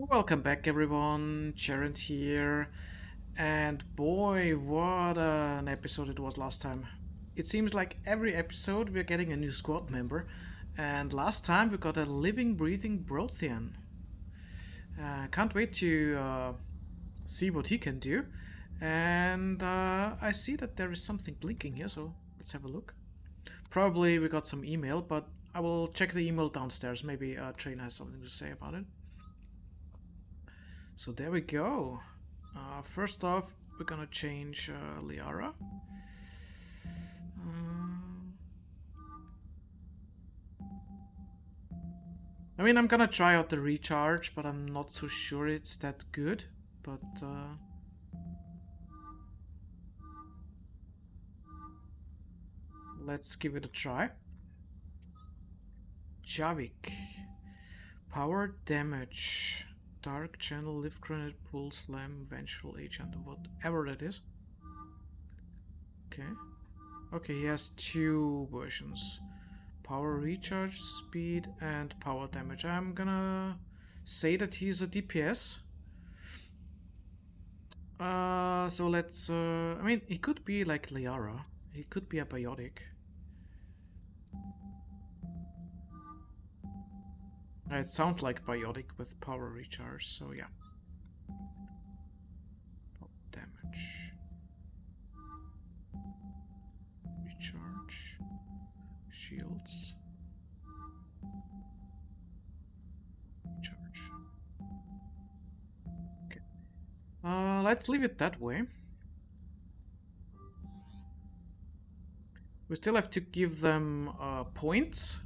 Welcome back everyone, Gerant here, and boy, what an episode it was last time. It seems like every episode we're getting a new squad member, and last time we got a living, breathing Brothian. Can't wait to see what he can do, and I see that there is something blinking here, so let's have a look. Probably we got some email, but I will check the email downstairs. Maybe Train has something to say about it. So there we go. First off, we're gonna change Liara. I mean, I'm gonna try out the recharge, but I'm not so sure it's that good. But let's give it a try. Javik. Power damage. Dark channel, lift grenade, pull, slam, vengeful agent, whatever that is. Okay. Okay, he has two versions. Power recharge, speed, and power damage. I'm gonna say that he's a DPS. So let's... I mean, he could be like Liara. He could be a biotic. It sounds like biotic with power recharge, so yeah. Damage. Recharge. Shields. Recharge. Okay. Let's leave it that way. We still have to give them points.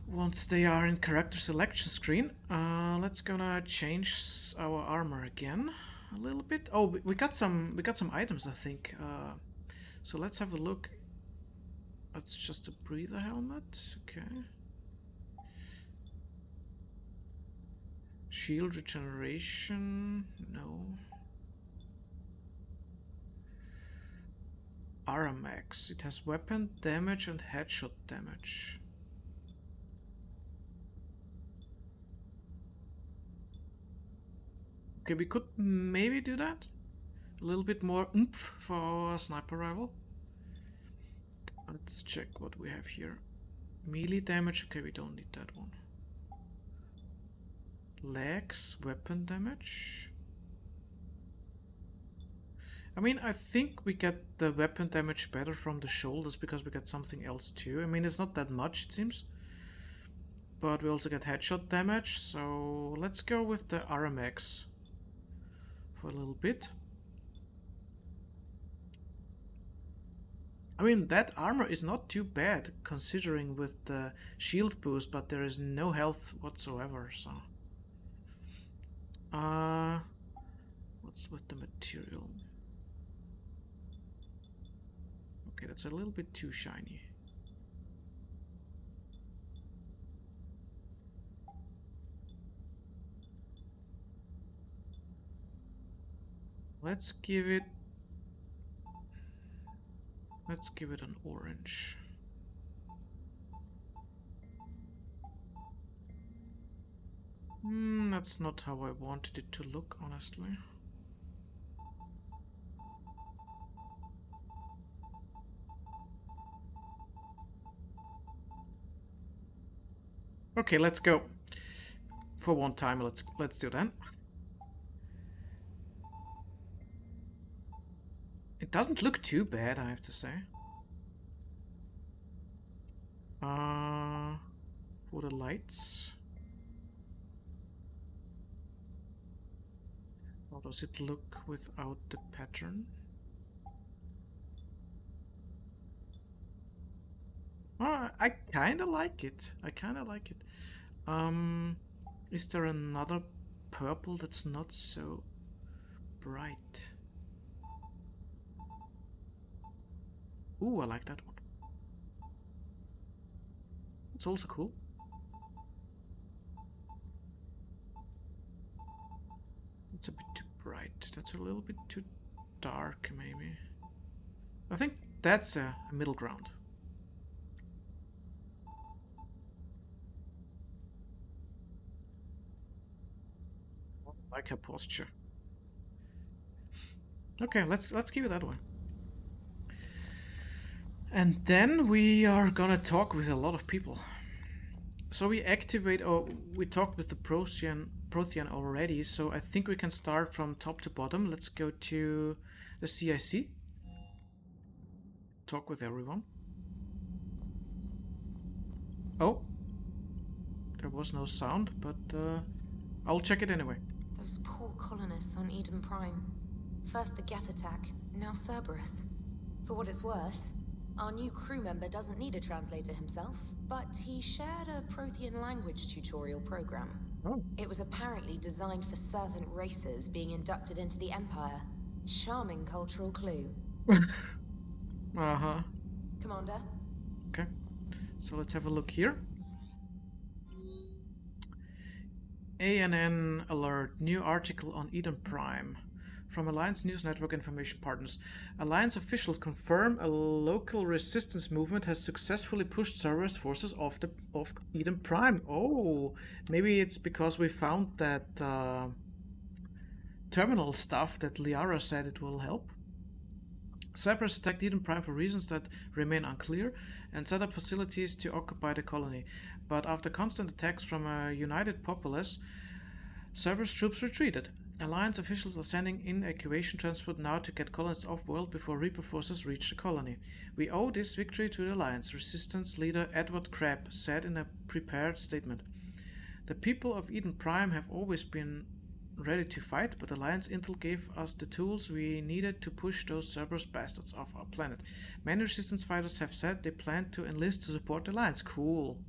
Once they are in character selection screen, let's gonna change our armor again a little bit. Oh, we got some items, I think. So let's have a look. That's just a breather helmet. Okay. Shield regeneration. No. Aramax. It has weapon damage and headshot damage. Okay, we could maybe do that. A little bit more oomph for our sniper rifle. Let's check what we have here. Melee damage. Okay, we don't need that one. Legs, weapon damage. I mean, I think we get the weapon damage better from the shoulders because we get something else too. I mean, it's not that much, it seems. But we also get headshot damage, so let's go with the RMX for a little bit. I mean, that armor is not too bad considering with the shield boost, but there is no health whatsoever, so... what's with the material? Okay, that's a little bit too shiny. Let's give it an orange. That's not how I wanted it to look, honestly. Okay, let's go. For one time, let's do that. It doesn't look too bad, I have to say. For the lights. How does it look without the pattern? I kinda like it. Is there another purple that's not so bright? Ooh, I like that one. It's also cool. It's a bit too bright. That's a little bit too dark, maybe. I think that's a middle ground. like her posture. Okay, let's keep it that way. And then we are gonna talk with a lot of people. So we activate, or we talked with the Prothean already, so I think we can start from top to bottom. Let's go to the CIC. Talk with everyone. Oh, there was no sound, but I'll check it anyway. Those poor colonists on Eden Prime. First the Geth attack, now Cerberus. For what it's worth, our new crew member doesn't need a translator himself, but he shared a Prothean language tutorial program. Oh. It was apparently designed for servant races being inducted into the Empire. Charming cultural clue. Uh-huh. Commander? Okay, so let's have a look here. ANN alert, new article on Eden Prime. From Alliance News Network information partners. Alliance officials confirm a local resistance movement has successfully pushed Cerberus forces off Eden Prime. Oh, maybe it's because we found that terminal stuff that Liara said it will help. Cerberus attacked Eden Prime for reasons that remain unclear and set up facilities to occupy the colony. But after constant attacks from a united populace, Cerberus troops retreated. Alliance officials are sending in evacuation transport now to get colonists off-world before Reaper forces reach the colony. We owe this victory to the Alliance, Resistance leader Edward Crabb said in a prepared statement. The people of Eden Prime have always been ready to fight, but Alliance Intel gave us the tools we needed to push those Cerberus bastards off our planet. Many Resistance fighters have said they plan to enlist to support the Alliance. Cool.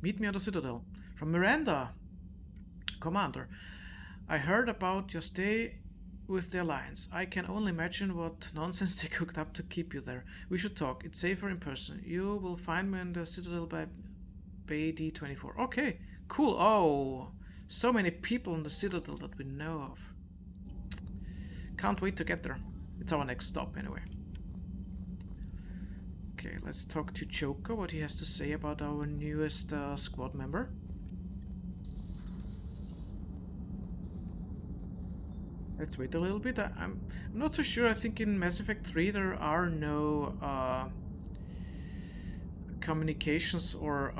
Meet me on the Citadel. From Miranda. Commander, I heard about your stay with the Alliance. I can only imagine what nonsense they cooked up to keep you there. We should talk. It's safer in person. You will find me in the Citadel by Bay D24. Okay, cool. Oh, so many people in the Citadel that we know of. Can't wait to get there. It's our next stop anyway. Okay, let's talk to Joker, what he has to say about our newest squad member. Let's wait a little bit. I'm not so sure. I think in Mass Effect 3 there are no communications or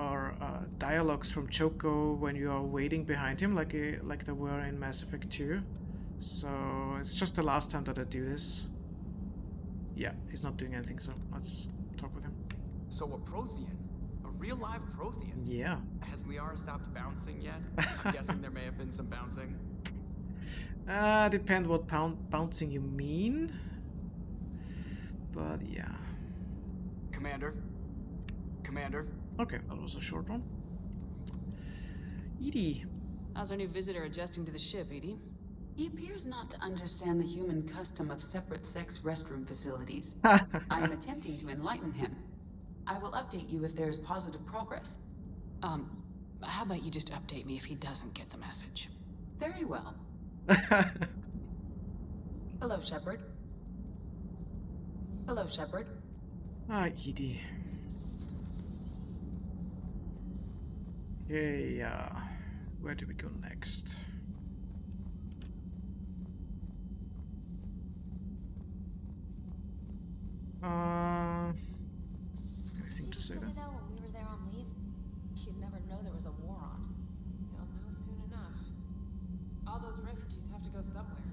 dialogues from Choco when you are waiting behind him, like there were in Mass Effect 2. So it's just the last time that I do this. Yeah, he's not doing anything, so let's talk with him. So a Prothean? A real live Prothean? Yeah. Has Liara stopped bouncing yet? I'm guessing there may have been some bouncing. Depend what bouncing you mean. But yeah. Commander? Commander? Okay, that was a short one. EDI. How's our new visitor adjusting to the ship, EDI? He appears not to understand the human custom of separate sex restroom facilities. I am attempting to enlighten him. I will update you if there is positive progress. How about you just update me if he doesn't get the message? Very well. Hello, Shepard. Hello, Shepard. EDI. Okay, where do we go next? Anything to say there? When we were there on leave, you'd never know there was a war on. You'll know soon enough. All those refugees have to go somewhere.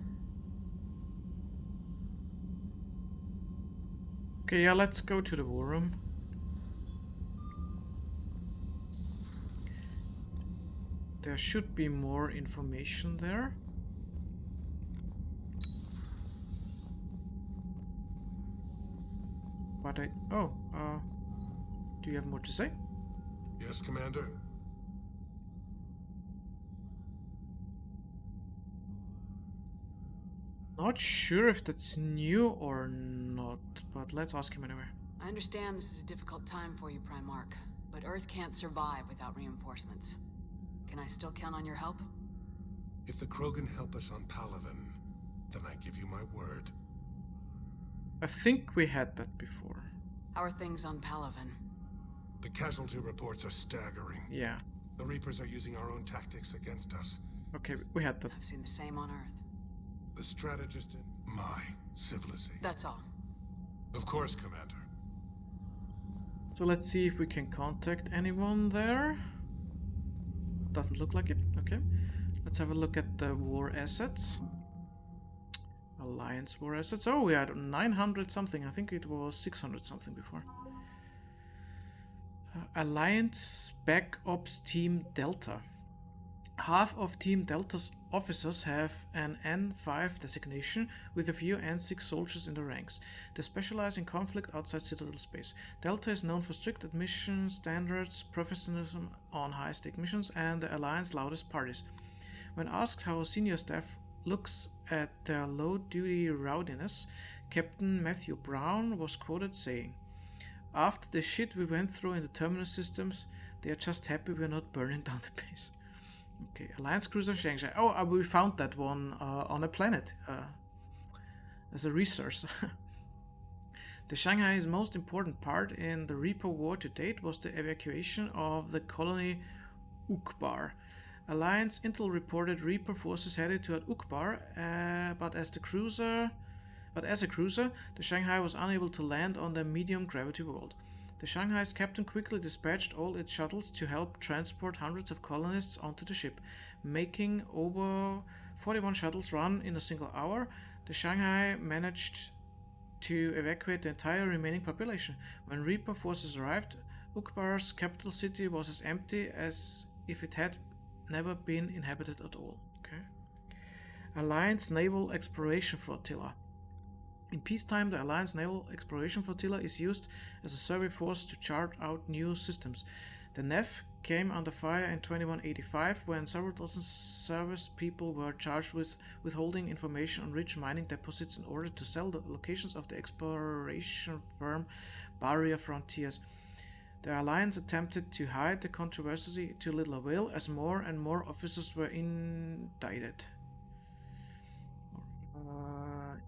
Okay, yeah, let's go to the war room. There should be more information there. But do you have more to say? Yes, Commander. Not sure if that's new or not, but let's ask him anyway. I understand this is a difficult time for you, Primarch, but Earth can't survive without reinforcements. Can I still count on your help? If the Krogan help us on Palaven, then I give you my word. I think we had that before. How are things on Palaven? The casualty reports are staggering. Yeah. The Reapers are using our own tactics against us. Okay, we had that. I've seen the same on Earth. The strategist in my civilization. That's all. Of course, Commander. So let's see if we can contact anyone there. Doesn't look like it. Okay. Let's have a look at the war assets. Alliance war assets. Oh, we had 900 something. I think it was 600 something before. Alliance Spec Ops Team Delta. Half of Team Delta's officers have an N5 designation, with a few N6 soldiers in the ranks. They specialize in conflict outside Citadel space. Delta is known for strict admission standards, professionalism on high-stake missions, and the Alliance's loudest parties. When asked how senior staff looks at their low-duty rowdiness, Captain Matthew Brown was quoted saying, "After the shit we went through in the terminal systems, they are just happy we're not burning down the base." Okay, Alliance Cruiser Shanghai. Oh, we found that one on a planet as a resource. The Shanghai's most important part in the Reaper War to date was the evacuation of the colony Ukbar. Alliance Intel reported Reaper forces headed toward Ukbar, but as a cruiser, the Shanghai was unable to land on the medium gravity world. The Shanghai's captain quickly dispatched all its shuttles to help transport hundreds of colonists onto the ship, making over 41 shuttles run in a single hour. The Shanghai managed to evacuate the entire remaining population. When Reaper forces arrived, Ukbar's capital city was as empty as if it had never been inhabited at all. Okay. Alliance Naval Exploration Flotilla. In peacetime, the Alliance Naval Exploration Flotilla is used as a survey force to chart out new systems. The NEF came under fire in 2185 when several dozen service people were charged with withholding information on rich mining deposits in order to sell the locations of the exploration firm Aria Frontiers. The Alliance attempted to hide the controversy to little avail as more and more officers were indicted.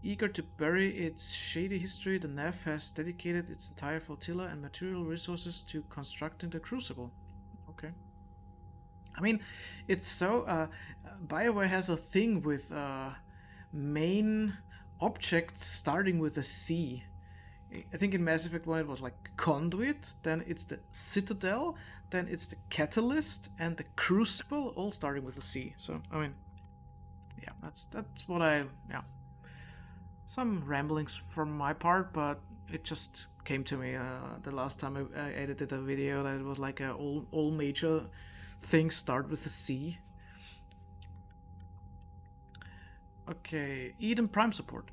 Eager to bury its shady history, the NEF has dedicated its entire flotilla and material resources to constructing the Crucible. Okay. I mean, it's so... BioWare has a thing with main objects starting with a C. I think in Mass Effect 1 it was like Conduit, then it's the Citadel, then it's the Catalyst, and the Crucible, all starting with a C. So, I mean... yeah, that's what I... yeah. Some ramblings from my part, but it just came to me the last time I edited a video that it was like all major things start with a C. Okay, Eden Prime support.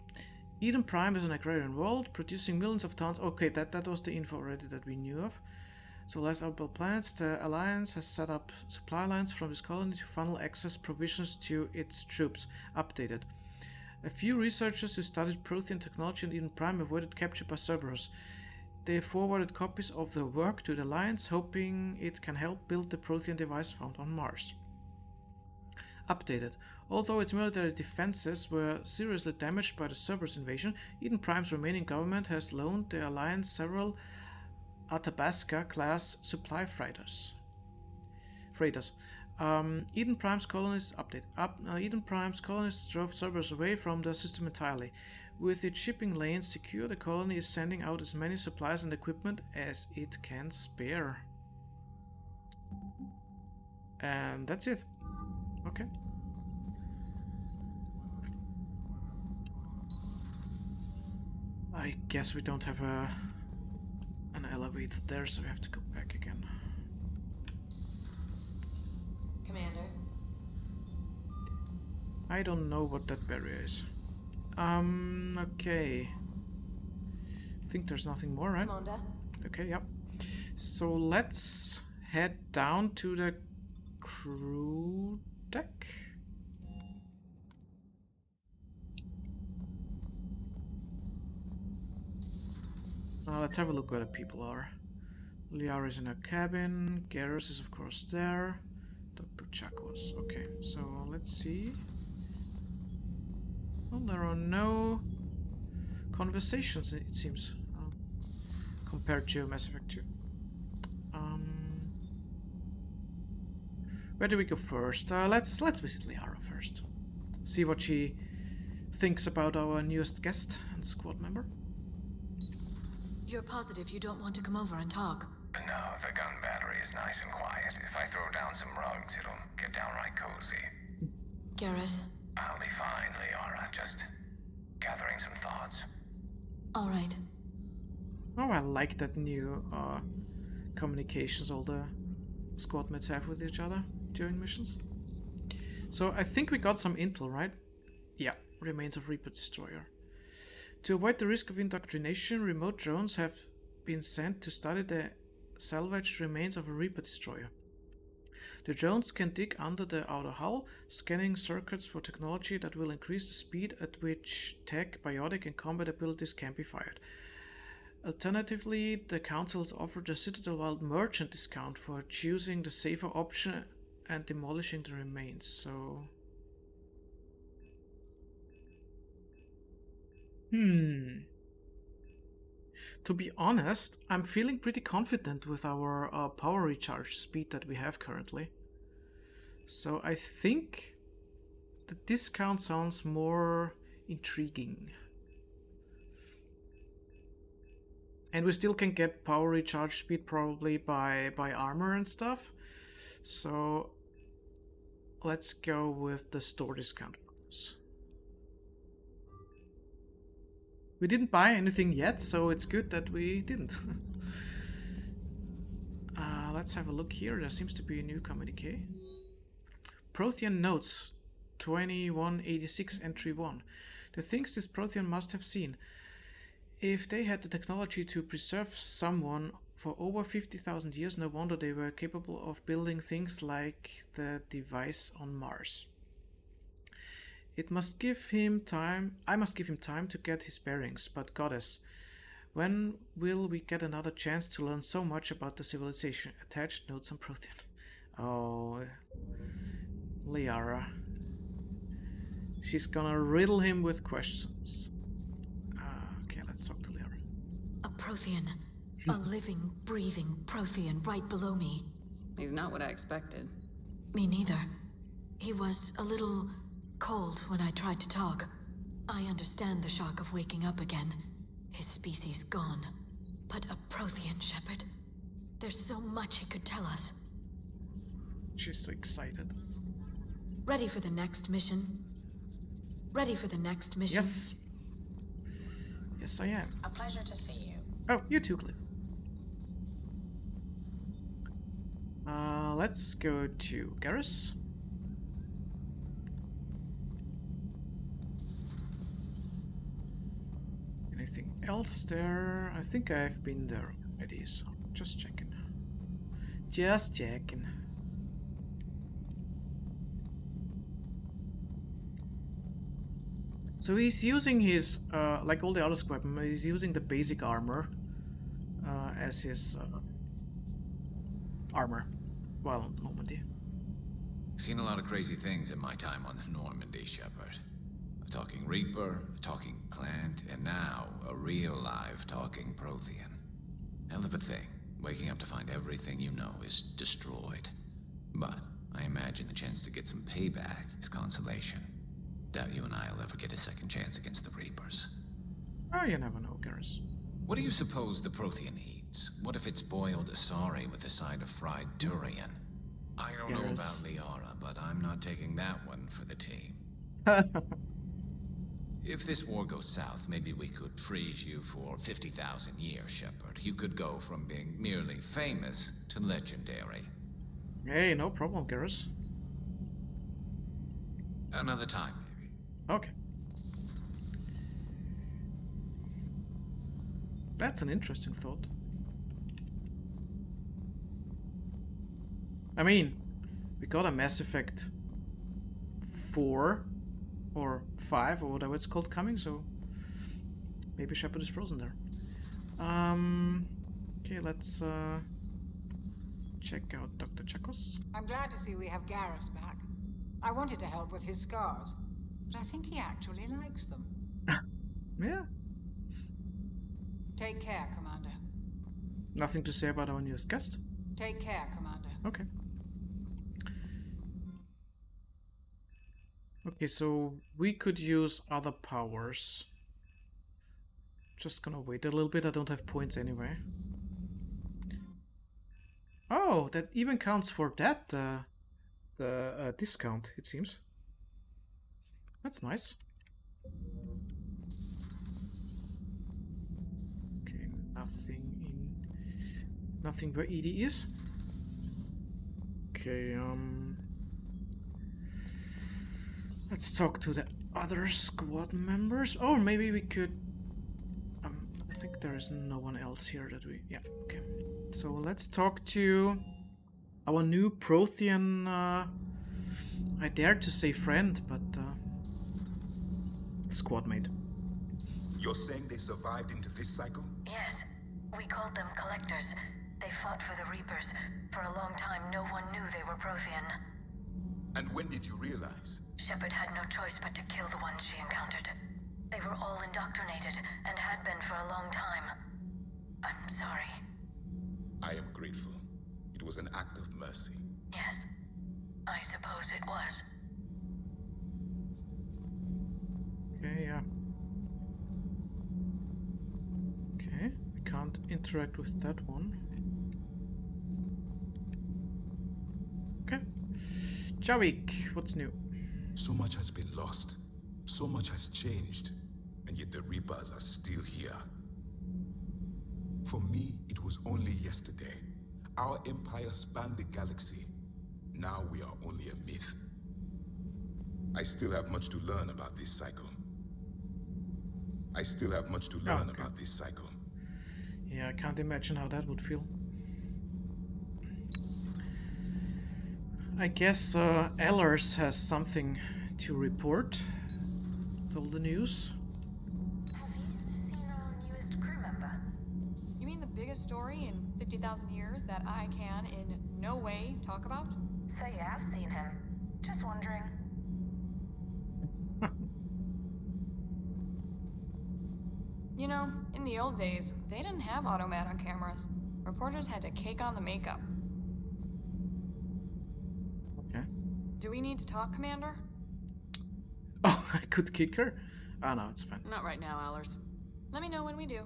Eden Prime is an agrarian world producing millions of tons. Okay, that was the info already that we knew of. So less outbuilt planets, the Alliance has set up supply lines from this colony to funnel excess provisions to its troops. Updated. A few researchers who studied Prothean technology in Eden Prime avoided capture by Cerberus. They forwarded copies of their work to the Alliance, hoping it can help build the Prothean device found on Mars. Updated. Although its military defenses were seriously damaged by the Cerberus invasion, Eden Prime's remaining government has loaned the Alliance several Athabasca-class supply freighters. Eden Prime's colonists Eden Prime's colonists drove Cerberus away from the system entirely. With its shipping lanes secure, the colony is sending out as many supplies and equipment as it can spare. And that's it. Okay. I guess we don't have an elevator there, so we have to go back again. Commander. I don't know what that barrier is. Okay. I think there's nothing more, right? Commander. Okay, yep. So let's head down to the crew deck. Let's have a look where the people are. Liara is in her cabin. Garrus is of course there. Dr. Chakos. Okay, so let's see. Well, there are no conversations, it seems, compared to Mass Effect 2. Where do we go first? Let's visit Liara first. See what she thinks about our newest guest and squad member. You're positive you don't want to come over and talk? No, the gun battery is nice and quiet. If I throw down some rugs, it'll get downright cozy. Garrus? I'll be fine, Liara. Just gathering some thoughts. All right. Oh, I like that new communications all the squad mates have with each other during missions. So I think we got some intel, right? Yeah, remains of Reaper Destroyer. To avoid the risk of indoctrination, remote drones have been sent to study the salvaged remains of a Reaper Destroyer. The drones can dig under the outer hull, scanning circuits for technology that will increase the speed at which tech, biotic, and combat abilities can be fired. Alternatively, the Council has offered a Citadel-wide merchant discount for choosing the safer option and demolishing the remains, so... To be honest, I'm feeling pretty confident with our power recharge speed that we have currently. So I think the discount sounds more intriguing. And we still can get power recharge speed probably by armor and stuff. So let's go with the store discount. We didn't buy anything yet, so it's good that we didn't. Let's have a look here. There seems to be a new communique. Prothean Notes 2186 Entry 1. The things this Prothean must have seen. If they had the technology to preserve someone for over 50,000 years, no wonder they were capable of building things like the device on Mars. I must give him time to get his bearings, but Goddess, when will we get another chance to learn so much about the civilization? Attached notes on Prothean. Oh, Liara. She's gonna riddle him with questions. Okay, let's talk to Liara. A Prothean. A living, breathing Prothean right below me. He's not what I expected. Me neither. He was a little cold when I tried to talk. I understand the shock of waking up again. His species gone. But a Prothean, Shepard. There's so much he could tell us. She's so excited. Ready for the next mission? Ready for the next mission? Yes. Yes, I am. A pleasure to see you. Oh, you too, Cliff. Let's go to Garrus. Anything else there? I think I've been there already, so just checking. Just checking. So he's using his, like all the other squadmen, he's using the basic armor as his armor while on Normandy. Seen a lot of crazy things in my time on the Normandy, Shepard. A talking Reaper, a talking plant, and now a real live talking Prothean. Hell of a thing, waking up to find everything you know is destroyed. But I imagine the chance to get some payback is consolation. Doubt you and I'll ever get a second chance against the Reapers. Oh, you never know, Garrus. What do you suppose the Prothean eats? What if it's boiled Asari with a side of fried durian? I don't know about Liara, but I'm not taking that one for the team. If this war goes south, maybe we could freeze you for 50,000 years, Shepard. You could go from being merely famous to legendary. Hey, no problem, Garrus. Another time, maybe. Okay. That's an interesting thought. I mean, we got a Mass Effect 4 or 5 or whatever it's called coming, so maybe Shepard is frozen there. Okay, let's check out Dr. Chakos. I'm glad to see we have Garrus back. I wanted to help with his scars, but I think he actually likes them. Yeah. Take care, Commander. Nothing to say about our newest guest? Take care, Commander. Okay. Okay, so we could use other powers. Just gonna wait a little bit, I don't have points anyway. Oh, that even counts for that, the discount, it seems. That's nice. Okay, nothing where EDI is. Okay, let's talk to the other squad members. Or maybe we could... I think there is no one else here that we... Yeah, okay. So let's talk to our new Prothean... I dare to say friend, but... squad mate. You're saying they survived into this cycle? Yes. We called them Collectors. They fought for the Reapers. For a long time, no one knew they were Prothean. And when did you realize? Shepard had no choice but to kill the ones she encountered. They were all indoctrinated, and had been for a long time. I'm sorry. I am grateful. It was an act of mercy. Yes. I suppose it was. Okay, yeah. Okay, we can't interact with that one. Okay. Javik, what's new? So much has been lost. So much has changed. And yet the Reapers are still here. For me, it was only yesterday. Our empire spanned the galaxy. Now we are only a myth. I still have much to learn about this cycle. About this cycle. Yeah, I can't imagine how that would feel. I guess Ellers has something to report with all the news. Have you seen our newest crew member? You mean the biggest story in 50,000 years that I can in no way talk about? So you have seen him. Just wondering. You know, in the old days, they didn't have automat on cameras. Reporters had to cake on the makeup. Okay. Do we need to talk, Commander? Oh, I could kick her? Oh no, it's fine. Not right now, Allers. Let me know when we do.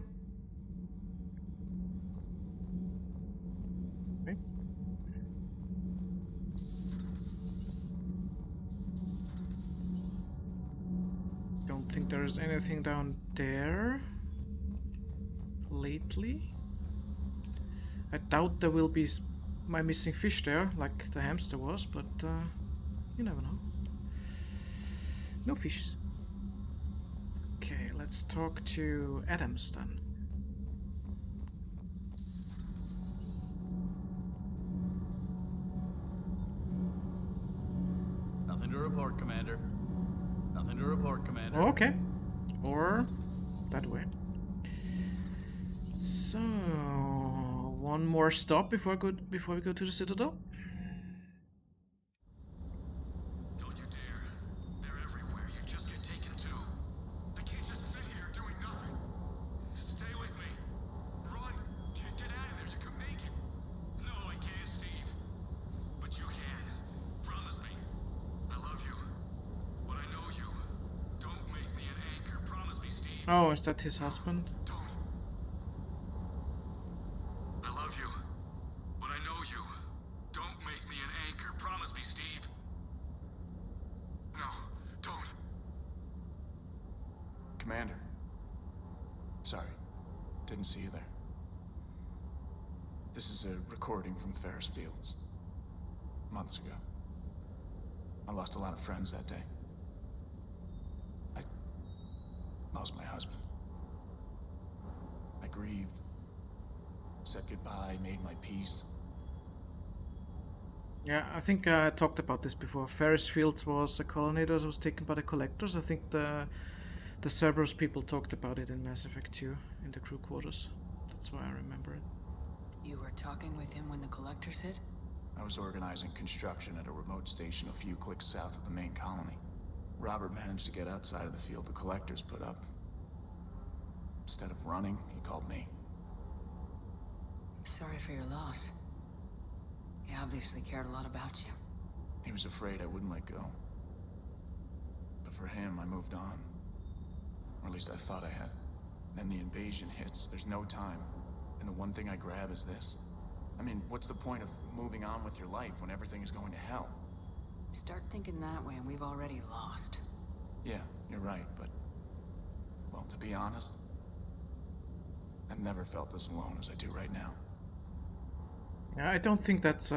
Okay. Don't think there's anything down there lately. I doubt there will be my missing fish there, like the hamster was, but you never know. No fishes. Okay, let's talk to Adams then. Nothing to report, Commander. Nothing to report, Commander. Okay. Or that way. So, one more stop before we go to the Citadel. Don't you dare. They're everywhere. You just get taken too. I can't just sit here doing nothing. Stay with me. Run. Get out of there. You can make it. No, I can't, Steve. But you can. Promise me. I love you. But I know you. Don't make me an anchor. Promise me, Steve. Oh, is that his husband? Don't. I love you. But I know you. Don't make me an anchor. Promise me, Steve. No, don't. Commander. Sorry. Didn't see you there. This is a recording from Ferris Fields. Months ago. I lost a lot of friends that day. I lost my husband. I grieved. Said goodbye, made my peace. Yeah, I think I talked about this before. Ferris Fields was a colony that was taken by the Collectors. I think the Cerberus people talked about it in Mass Effect 2 in the crew quarters. That's why I remember it. You were talking with him when the Collectors hit? I was organizing construction at a remote station a few clicks south of the main colony. Robert managed to get outside of the field the Collectors put up. Instead of running, he called me. I'm sorry for your loss. He obviously cared a lot about you. He was afraid I wouldn't let go. for him, I moved on. Or at least I thought I had. Then the invasion hits, there's no time. And the one thing I grab is this. I mean, what's the point of moving on with your life when everything is going to hell? Start thinking that way and we've already lost. Yeah, you're right, but... well, to be honest, I've never felt as alone as I do right now. Yeah, I don't think that's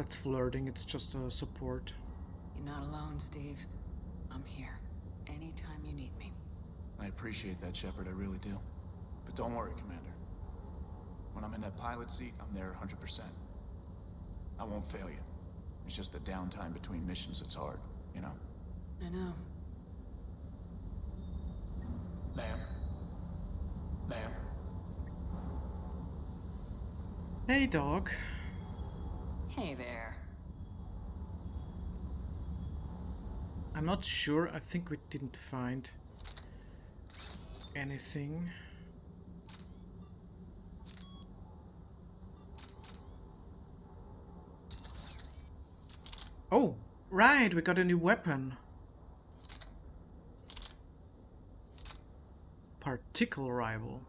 flirting, it's just a support. You're not alone, Steve. I'm here. Anytime you need me. I appreciate that, Shepard, I really do. But don't worry, Commander. When I'm in that pilot seat, I'm there 100%. I won't fail you. It's just the downtime between missions that's hard, you know? I know. Ma'am? Ma'am? Hey, dog. Hey there. I'm not sure. I think we didn't find anything. Oh, right, we got a new weapon. Particle rival.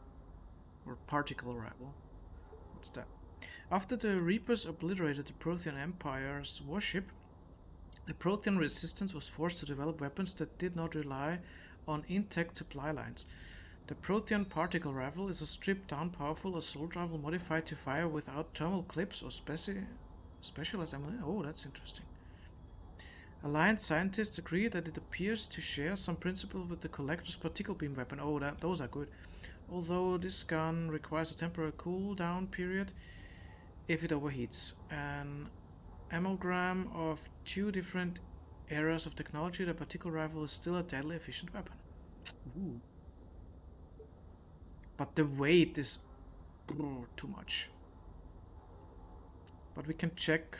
Or particle rival. What's that? After the Reapers obliterated the Prothean Empire's warship, the Prothean resistance was forced to develop weapons that did not rely on intact supply lines. The Prothean particle rifle is a stripped-down, powerful assault rifle modified to fire without thermal clips or specialized ammunition. Oh, that's interesting. Alliance scientists agree that it appears to share some principle with the Collector's particle beam weapon. Oh, those are good. Although this gun requires a temporary cooldown period if it overheats. An amalgam of two different eras of technology, the particle rifle is still a deadly efficient weapon. Ooh. But the weight is too much. But we can check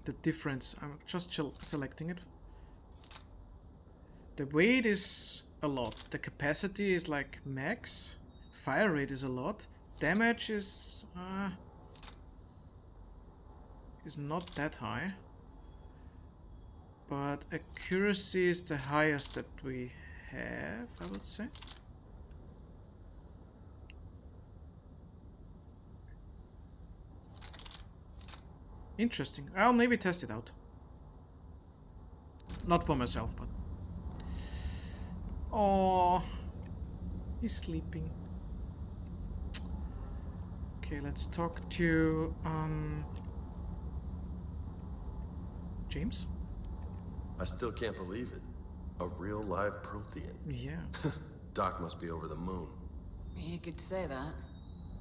the difference. I'm just selecting it. The weight is a lot. The capacity is like max. Fire rate is a lot. Damage is not that high. But accuracy is the highest that we have, I would say. Interesting. I'll maybe test it out. Not for myself, but... oh, he's sleeping. Okay, let's talk to James. I still can't believe it. A real live Prothean. Yeah. Doc must be over the moon. You could say that.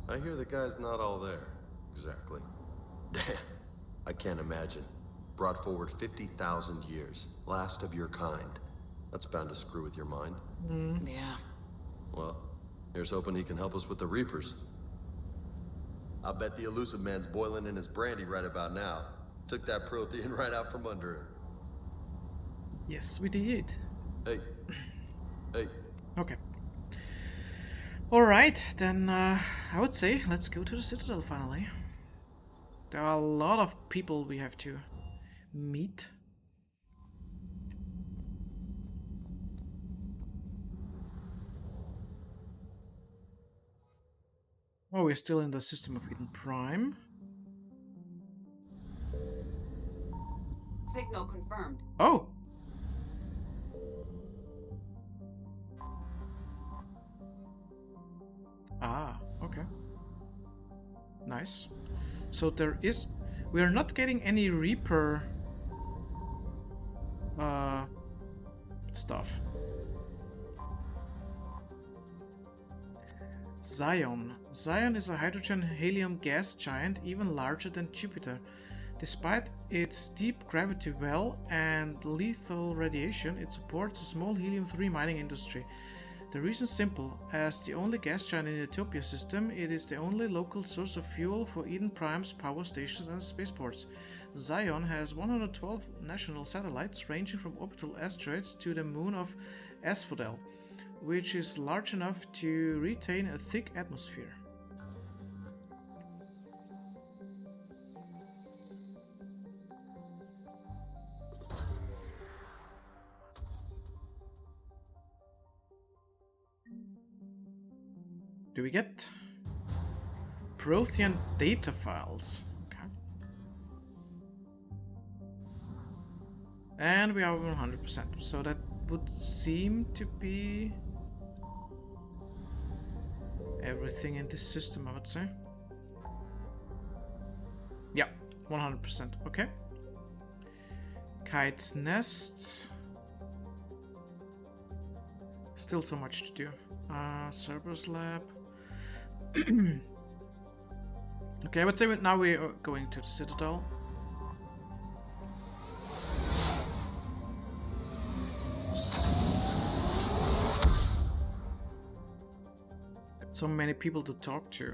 I hear the guy's not all there. Exactly. Damn. I can't imagine. Brought forward 50,000 years. Last of your kind. That's bound to screw with your mind. Yeah. Well, here's hoping he can help us with the Reapers. I bet the elusive man's boiling in his brandy right about now. Took that Prothean right out from under him. Yes, we did. Hey. Hey. Okay. Alright, then I would say let's go to the Citadel finally. There are a lot of people we have to meet. Oh, we're still in the system of Eden Prime. Signal confirmed. Oh! Ah, okay. Nice. So we are not getting any Reaper stuff. Zion. Zion is a hydrogen-helium gas giant even larger than Jupiter. Despite its deep gravity well and lethal radiation, it supports a small helium-3 mining industry. The reason is simple. As the only gas giant in the Utopia system, it is the only local source of fuel for Eden Prime's power stations and spaceports. Zion has 112 national satellites ranging from orbital asteroids to the moon of Asphodel, which is large enough to retain a thick atmosphere. Do we get Prothean data files? Okay. And we are 100%, so that would seem to be everything in this system, I would say. Yeah, 100%. Okay. Kite's nest. Still so much to do. Cerberus lab. Okay, but say now we are going to the Citadel. So many people to talk to.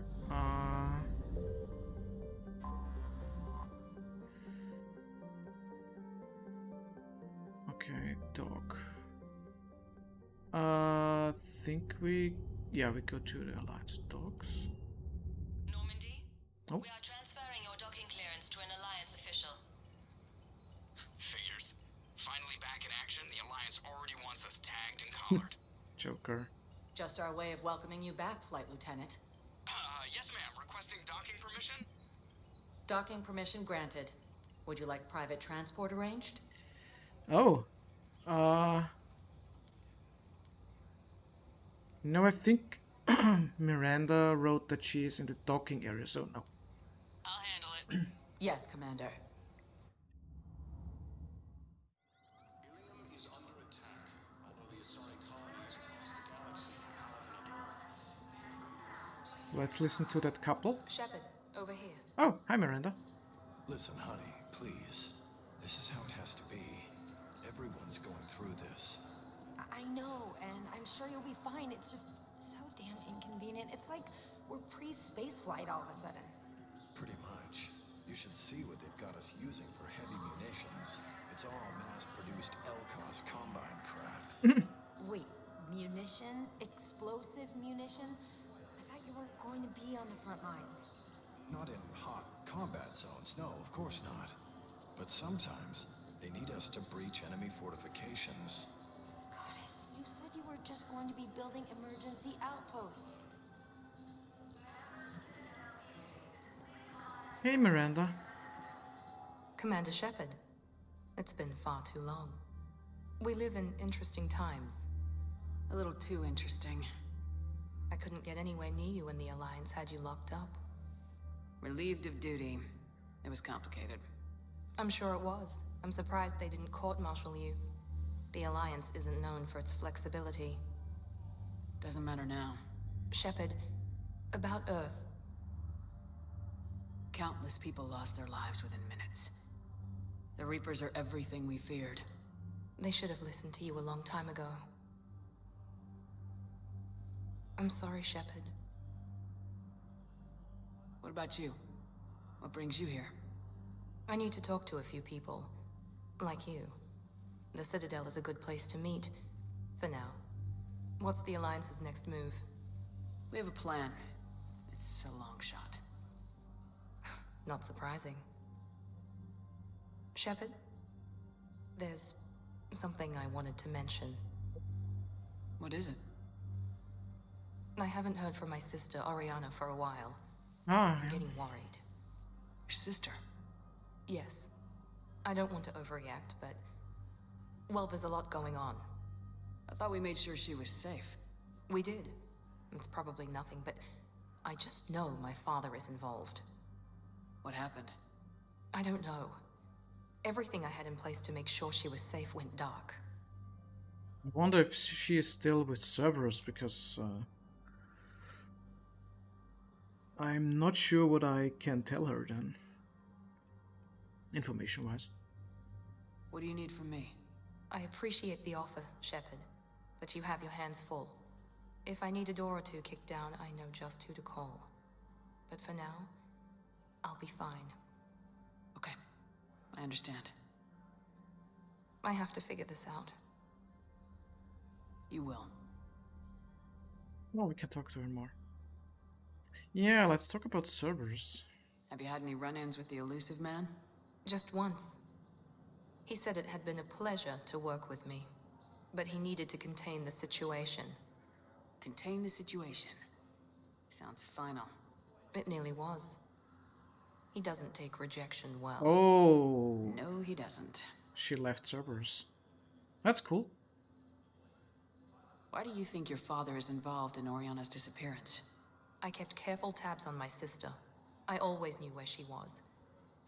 Okay, dog. Think we go to the Alliance dogs. Normandy? Oh. We are transferring your docking clearance to an Alliance official. Figures. Finally back in action, the Alliance already wants us tagged and collared. Joker. Just our way of welcoming you back, Flight Lieutenant. Yes ma'am. Requesting docking permission? Docking permission granted. Would you like private transport arranged? Oh. No, I think Miranda wrote that she is in the docking area, so no. I'll handle it. Yes, Commander. So let's listen to that couple. Shepard, over here. Oh, hi Miranda. Listen, honey, please. This is how it has to be. Everyone's going through this. I know, and I'm sure you'll be fine. It's just so damn inconvenient. It's like we're pre-space flight all of a sudden. Pretty much. You should see what they've got us using for heavy munitions. It's all mass-produced LCOS combine crap. Wait, munitions? Explosive munitions? I thought you weren't going to be on the front lines. Not in hot combat zones, no, of course not. But sometimes, they need us to breach enemy fortifications. Goddess, you said you were just going to be building emergency outposts. Hey Miranda. Commander Shepard, it's been far too long. We live in interesting times. A little too interesting. I couldn't get anywhere near you when the Alliance had you locked up. Relieved of duty. It was complicated. I'm sure it was. I'm surprised they didn't court-martial you. The Alliance isn't known for its flexibility. Doesn't matter now. Shepard, about Earth. Countless people lost their lives within minutes. The Reapers are everything we feared. They should have listened to you a long time ago. I'm sorry, Shepard. What about you? What brings you here? I need to talk to a few people. Like you. The Citadel is a good place to meet. For now. What's the Alliance's next move? We have a plan. It's a long shot. Not surprising. Shepard? There's something I wanted to mention. What is it? I haven't heard from my sister, Ariana, for a while. Ah, I'm getting worried. Your sister? Yes. I don't want to overreact, but... well, there's a lot going on. I thought we made sure she was safe. We did. It's probably nothing, but... I just know my father is involved. What happened? I don't know. Everything I had in place to make sure she was safe went dark. I wonder if she is still with Cerberus, because I'm not sure what I can tell her then. Information-wise. What do you need from me? I appreciate the offer, Shepard, but you have your hands full. If I need a door or two kicked down, I know just who to call. But for now, I'll be fine. Okay, I understand. I have to figure this out. You will. Well, we can talk to her more. Yeah, let's talk about Cerberus. Have you had any run-ins with the elusive man? Just once. He said it had been a pleasure to work with me, but he needed to contain the situation. Contain the situation? Sounds final. It nearly was. He doesn't take rejection well. Oh. No, he doesn't. She left Cerberus. That's cool. Why do you think your father is involved in Oriana's disappearance? I kept careful tabs on my sister. I always knew where she was.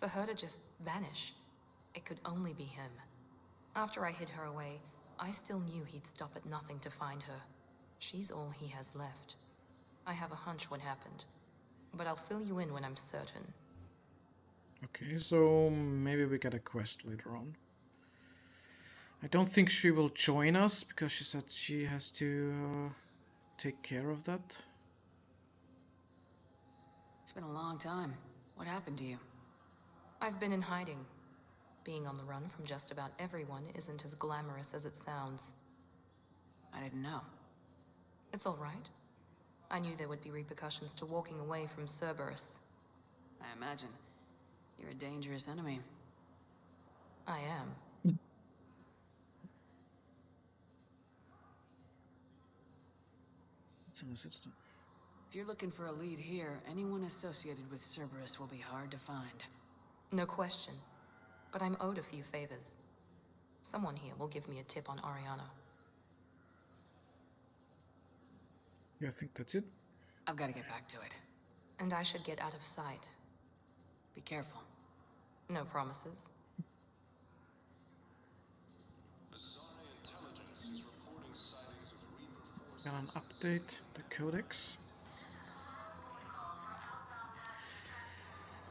For her to just vanish, it could only be him. After I hid her away, I still knew he'd stop at nothing to find her. She's all he has left. I have a hunch what happened, but I'll fill you in when I'm certain. Okay, so maybe we get a quest later on. I don't think she will join us because she said she has to take care of that. It's been a long time. What happened to you? I've been in hiding. Being on the run from just about everyone isn't as glamorous as it sounds. I didn't know. It's all right. I knew there would be repercussions to walking away from Cerberus. I imagine. You're a dangerous enemy. I am. If you're looking for a lead here, anyone associated with Cerberus will be hard to find. No question. But I'm owed a few favors. Someone here will give me a tip on Ariana. Yeah, I think that's it. I've got to get back to it. And I should get out of sight. Be careful. No promises. Got an update, the codex.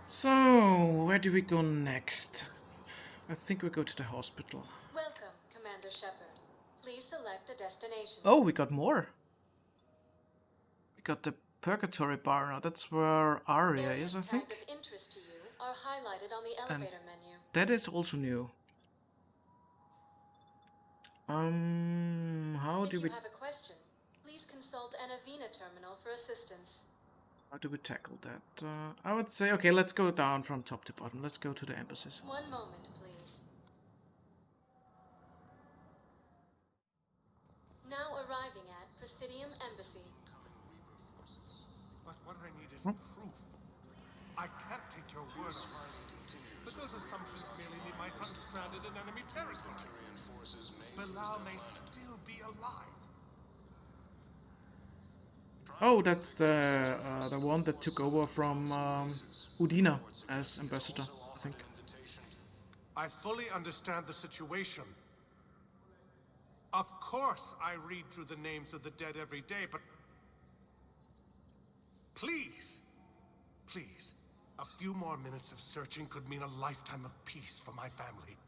So, where do we go next? I think we go to the hospital. Welcome, Commander Shepard. Please select a destination. Oh, we got more. We got the Purgatory Bar now. That's where Aria is, I think. Areas of interest to you are highlighted on the elevator menu. That is also new. How do we... If you have a question, please consult an Avina terminal for assistance. How do we tackle that? I would say, okay, let's go down from top to bottom. Let's go to the embassies. One moment, please. Now arriving at Presidium Embassy. But what I need is proof. I can't take your word on this. But those assumptions merely leave my son stranded in enemy territory. Bilal may still be alive. Oh, that's the one that took over from Udina as ambassador, I think. I fully understand the situation. Of course I read through the names of the dead every day, but... Please, please, a few more minutes of searching could mean a lifetime of peace for my family.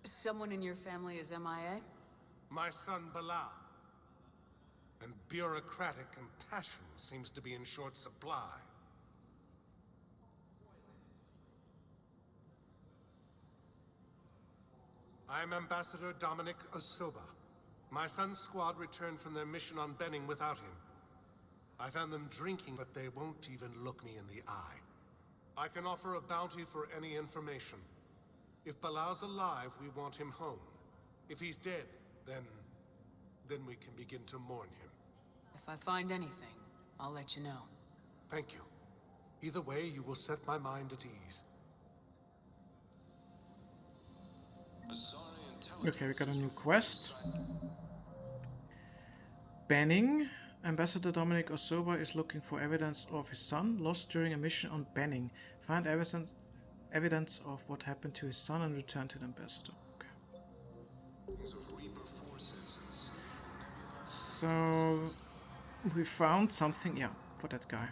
Someone in your family is MIA? My son Bilal. And bureaucratic compassion seems to be in short supply. I'm Ambassador Dominic Osoba. My son's squad returned from their mission on Benning without him. I found them drinking, but they won't even look me in the eye. I can offer a bounty for any information. If Bilal's alive, we want him home. If he's dead, then we can begin to mourn him. If I find anything, I'll let you know. Thank you. Either way, you will set my mind at ease. Okay, we got a new quest. Benning. Ambassador Dominic Osoba is looking for evidence of his son lost during a mission on Benning. Find evidence of what happened to his son and return to the ambassador. Okay. So we found something, yeah, for that guy.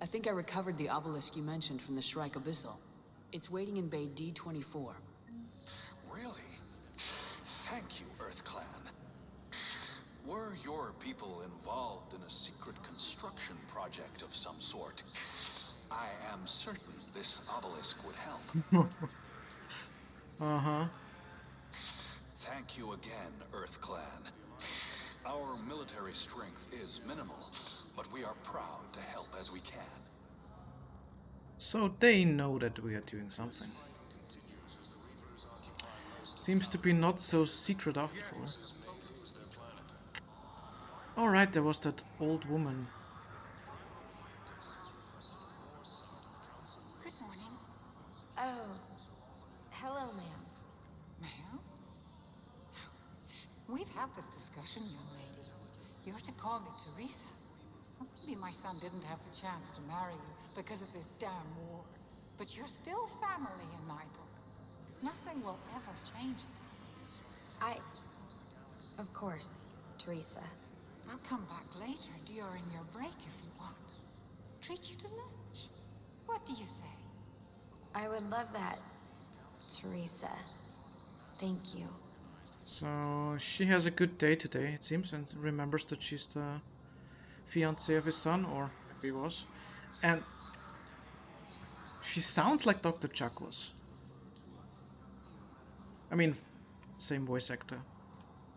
I think I recovered the obelisk you mentioned from the Shrike Abyssal. It's waiting in Bay D24. Really? Thank you, Earth Clan. Were your people involved in a secret construction project of some sort, I am certain this obelisk would help. Uh-huh. Thank you again, Earth Clan. Our military strength is minimal, but we are proud to help as we can. So they know that we are doing something. Seems to be not so secret after all. Alright, there was that old woman. Good morning. Oh, hello, ma'am. Ma'am? We've had this discussion, young lady. You're to call me Teresa. Well, maybe my son didn't have the chance to marry you because of this damn war. But you're still family in my book. Nothing will ever change that. Of course, Teresa. I'll come back later during your break if you want. Treat you to lunch. What do you say? I would love that, Teresa. Thank you. So she has a good day today, it seems, and remembers that she's the fiancée of his son, or maybe was. And she sounds like Dr. Chuck was. I mean, same voice actor,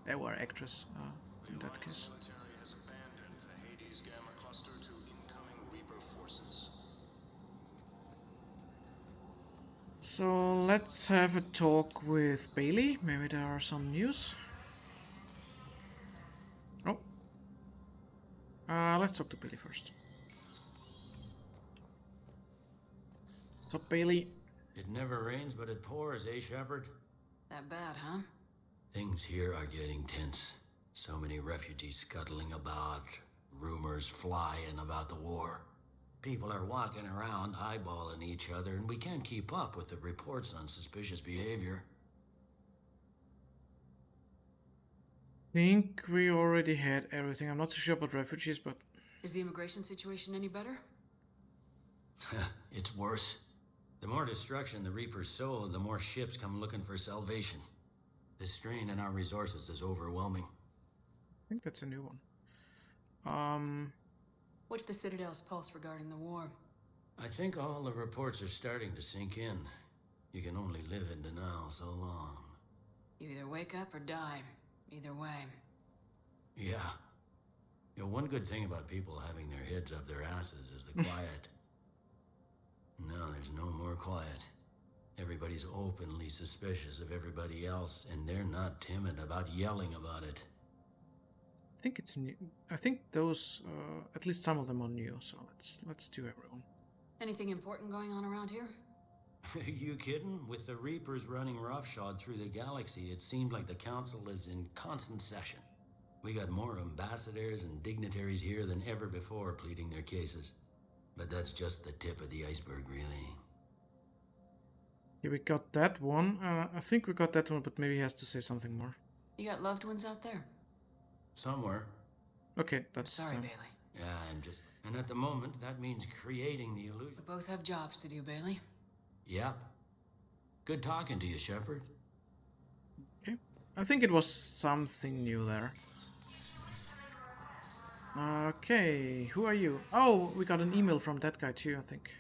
or actress in that case. So let's have a talk with Bailey. Maybe there are some news. Oh. Let's talk to Bailey first. What's up, Bailey? It never rains, but it pours, eh, Shepard? That bad, huh? Things here are getting tense. So many refugees scuttling about, rumors flying about the war. People are walking around eyeballing each other, and we can't keep up with the reports on suspicious behavior. Think we already had everything. I'm not so sure about refugees, but... Is the immigration situation any better? It's worse. The more destruction the Reapers sow, the more ships come looking for salvation. The strain on our resources is overwhelming. I think that's a new one. What's the Citadel's pulse regarding the war? I think all the reports are starting to sink in. You can only live in denial so long. You either wake up or die. Either way. Yeah. You know, one good thing about people having their heads up their asses is the quiet. Now there's no more quiet. Everybody's openly suspicious of everybody else, and they're not timid about yelling about it. I think it's new. I think those, at least some of them are new, so let's do everyone. Anything important going on around here? You kidding? With the Reapers running roughshod through the galaxy, it seemed like the Council is in constant session. We got more ambassadors and dignitaries here than ever before pleading their cases. But that's just the tip of the iceberg, really. Yeah, we got that one. I think we got that one, but maybe he has to say something more. You got loved ones out there? Somewhere. Okay, that's... Sorry, Bailey. Yeah, and at the moment, that means creating the illusion. We both have jobs to do, Bailey. Yep. Good talking to you, Shepard. Okay. I think it was something new there. Okay, who are you? Oh, we got an email from that guy too, I think.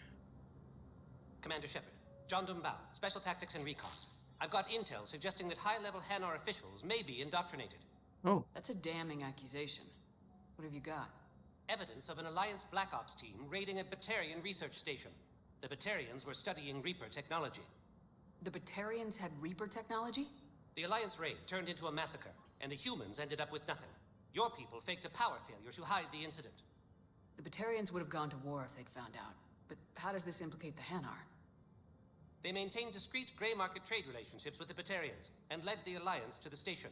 Commander Shepard, Jodum Bau, Special Tactics and Recon. I've got intel suggesting that high-level Hanar officials may be indoctrinated. Oh. That's a damning accusation. What have you got? Evidence of an Alliance Black Ops team raiding a Batarian research station. The Batarians were studying Reaper technology. The Batarians had Reaper technology? The Alliance raid turned into a massacre, and the humans ended up with nothing. Your people faked a power failure to hide the incident. The Batarians would have gone to war if they'd found out. But how does this implicate the Hanar? They maintained discreet gray market trade relationships with the Batarians, and led the Alliance to the station.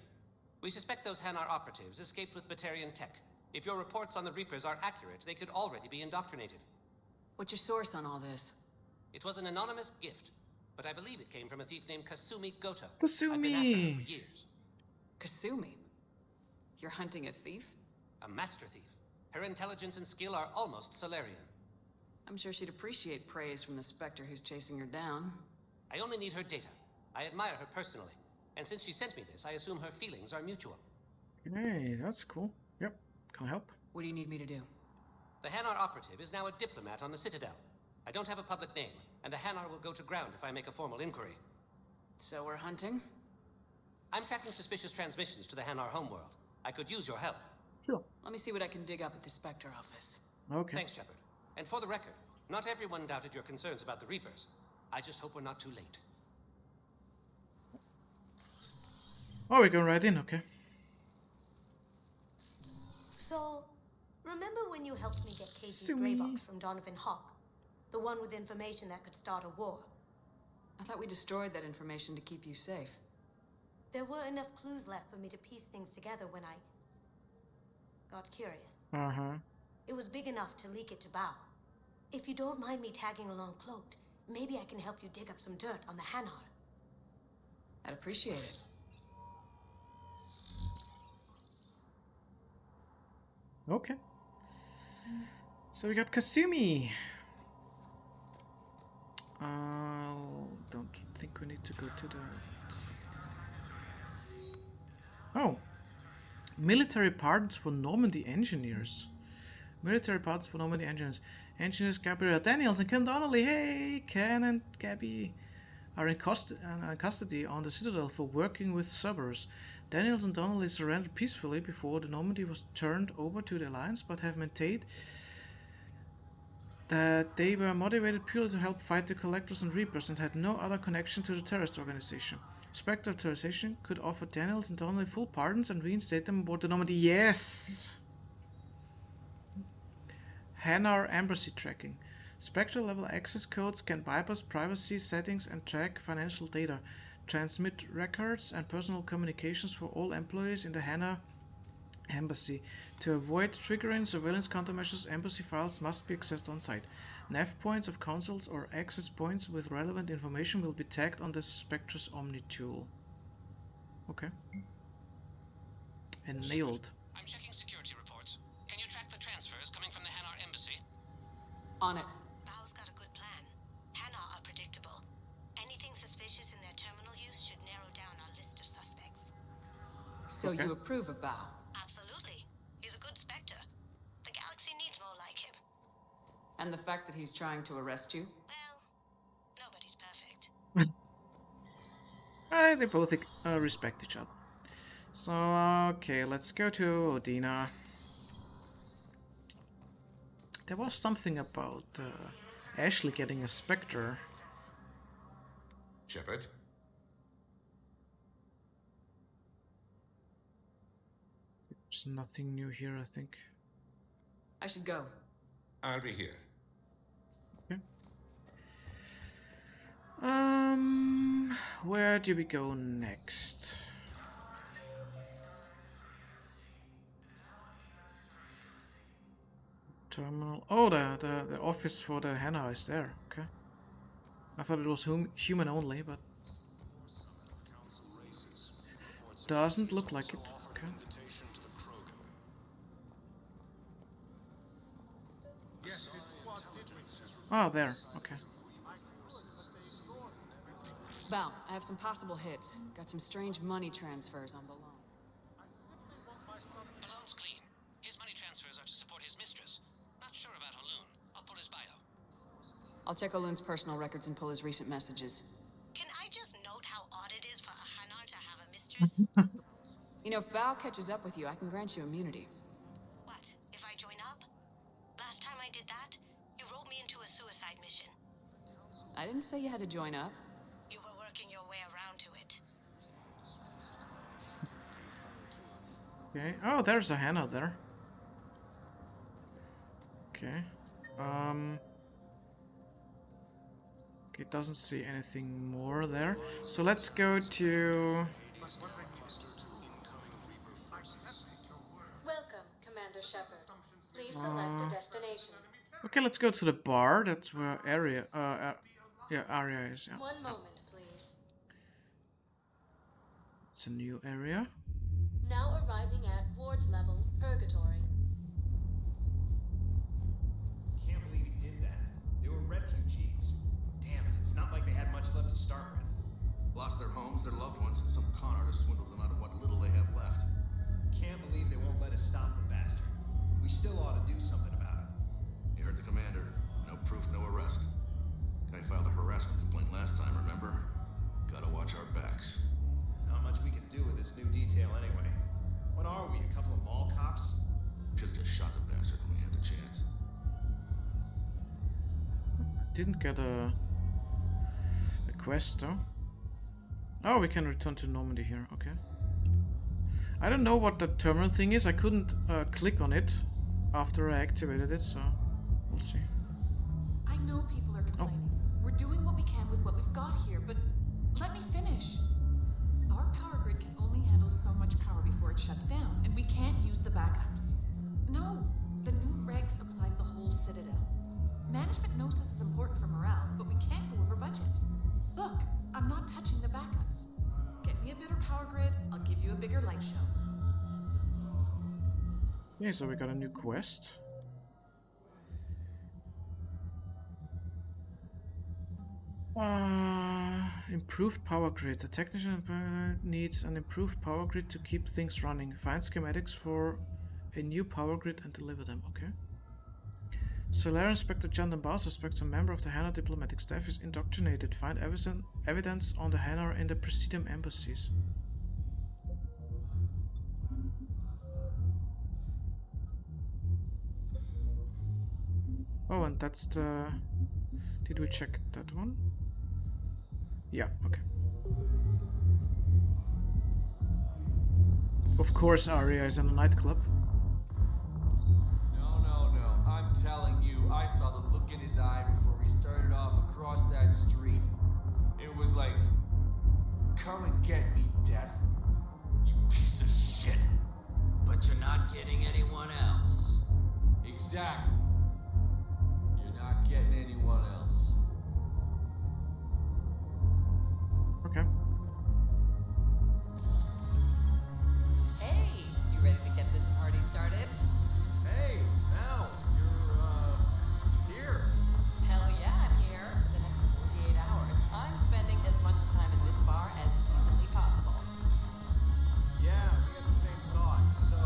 We suspect those Hanar operatives escaped with Batarian tech. If your reports on the Reapers are accurate, they could already be indoctrinated. What's your source on all this? It was an anonymous gift, but I believe it came from a thief named Kasumi Goto. Kasumi! I've been after her for years. Kasumi? You're hunting a thief? A master thief. Her intelligence and skill are almost Solarian. I'm sure she'd appreciate praise from the Spectre who's chasing her down. I only need her data. I admire her personally. And since she sent me this, I assume her feelings are mutual. Hey, that's cool. Yep, can I help? What do you need me to do? The Hanar operative is now a diplomat on the Citadel. I don't have a public name, and the Hanar will go to ground if I make a formal inquiry. So we're hunting? I'm tracking suspicious transmissions to the Hanar homeworld. I could use your help. Sure. Let me see what I can dig up at the Spectre office. Okay. Thanks, Shepard. And for the record, not everyone doubted your concerns about the Reapers. I just hope we're not too late. Oh, we're going right in, okay. So, remember when you helped me get Casey's grey box from Donovan Hawk? The one with information that could start a war? I thought we destroyed that information to keep you safe. There were enough clues left for me to piece things together when I got curious. Uh-huh. It was big enough to leak it to Bao. If you don't mind me tagging along cloaked, maybe I can help you dig up some dirt on the Hanar. I'd appreciate it. Okay. So we got Kasumi. Don't think we need to go to that. Oh. Military pardons for Normandy engineers. Military pardons for Normandy engineers. Engineers Gabriel Daniels and Ken Donnelly. Hey, Ken and Gabby are in custody on the Citadel for working with Cerberus. Daniels and Donnelly surrendered peacefully before the Normandy was turned over to the Alliance, but have maintained that they were motivated purely to help fight the Collectors and Reapers and had no other connection to the terrorist organization. Spectre authorization could offer Daniels and Donnelly full pardons and reinstate them aboard the Normandy. Yes! Hanar Embassy tracking. Spectre level access codes can bypass privacy settings and track financial data. Transmit records and personal communications for all employees in the Hanar Embassy. To avoid triggering surveillance countermeasures, embassy files must be accessed on site. Nav points of consoles or access points with relevant information will be tagged on the Spectre's Omni tool. Okay. And nailed. I'm checking security reports. Can you track the transfers coming from the Hanar Embassy? On it. Bao's got a good plan. Hanar are predictable. Anything suspicious in their terminal use should narrow down our list of suspects. So Okay. you approve of Bao? Absolutely. He's a good Spectre. The galaxy needs more like him. And the fact that he's trying to arrest you? Well, nobody's perfect. They both respect each other. So, okay, let's go to Odina. There was something about Ashley getting a Spectre. Shepard? There's nothing new here, I think. I should go. I'll be here. Okay. Where do we go next? Terminal. Oh, the office for the Hanar is there. Okay. I thought it was human only, but doesn't look like it. Okay. Oh, there. Okay. Bao, I have some possible hits. Got some strange money transfers on Balon. Balon's clean. His money transfers are to support his mistress. Not sure about Halun. I'll pull his bio. I'll check Olun's personal records and pull his recent messages. Can I just note how odd it is for a Hanar to have a mistress? You know, if Bao catches up with you, I can grant you immunity. What, if I join up? Last time I did that, you wrote me into a suicide mission. I didn't say you had to join up. You were working your way around to it. Okay. Oh, there's a Hanar there. Okay. Okay, doesn't see anything more there. So let's go to... Welcome, Commander Shepard. Please select a destination. Okay, let's go to the bar. That's where Aria, yeah, Aria is. Yeah. One moment, please. It's a new area. Now arriving at ward level, Purgatory. Can't believe he did that. They were refugees. Damn it, it's not like they had much left to start with. Lost their homes, their loved ones, and some con artist swindles them out of what little they have left. Can't believe they won't let us stop the bastard. We still ought to do something about it. You heard the commander. No proof, no arrest. Guy filed a harassment complaint last time, remember? Gotta watch our backs. Not much we can do with this new detail anyway. What are we, a couple of mall cops? Should've just shot the bastard when we had the chance. Didn't get a quest though. Oh, we can return to Normandy here. Okay. I don't know what the terminal thing is. I couldn't click on it after I activated it, so we'll see. I know people are complaining. We're doing what we can with what we've got here, but let me finish. Our power grid can only handle so much power before it shuts down, and we can't use the backups. No, the new regs apply to the whole Citadel. Management knows this is important for morale, but we can't go over budget. Look, I'm not touching the backups. Get me a better power grid, I'll give you a bigger light show. Yeah, so we got a new quest. Improved power grid. The technician needs an improved power grid to keep things running. Find schematics for a new power grid and deliver them. Okay. Solar Inspector Jodum Bau suspects a member of the Hanar diplomatic staff is indoctrinated. Find evidence on the Hanar in the Presidium embassies. Oh, and that's the... Did we check that one? Yeah, okay. Of course Aria is in a nightclub. No. I'm telling you, I saw the look in his eye before we started off across that street. It was like, come and get me, Death. You piece of shit. But you're not getting anyone else. Exactly. You're not getting anyone else. Okay. Hey, you ready to get this party started? Hey, now you're here. Hell yeah, I'm here. For the next 48 hours, I'm spending as much time in this bar as humanly possible. Yeah, we had the same thought. So,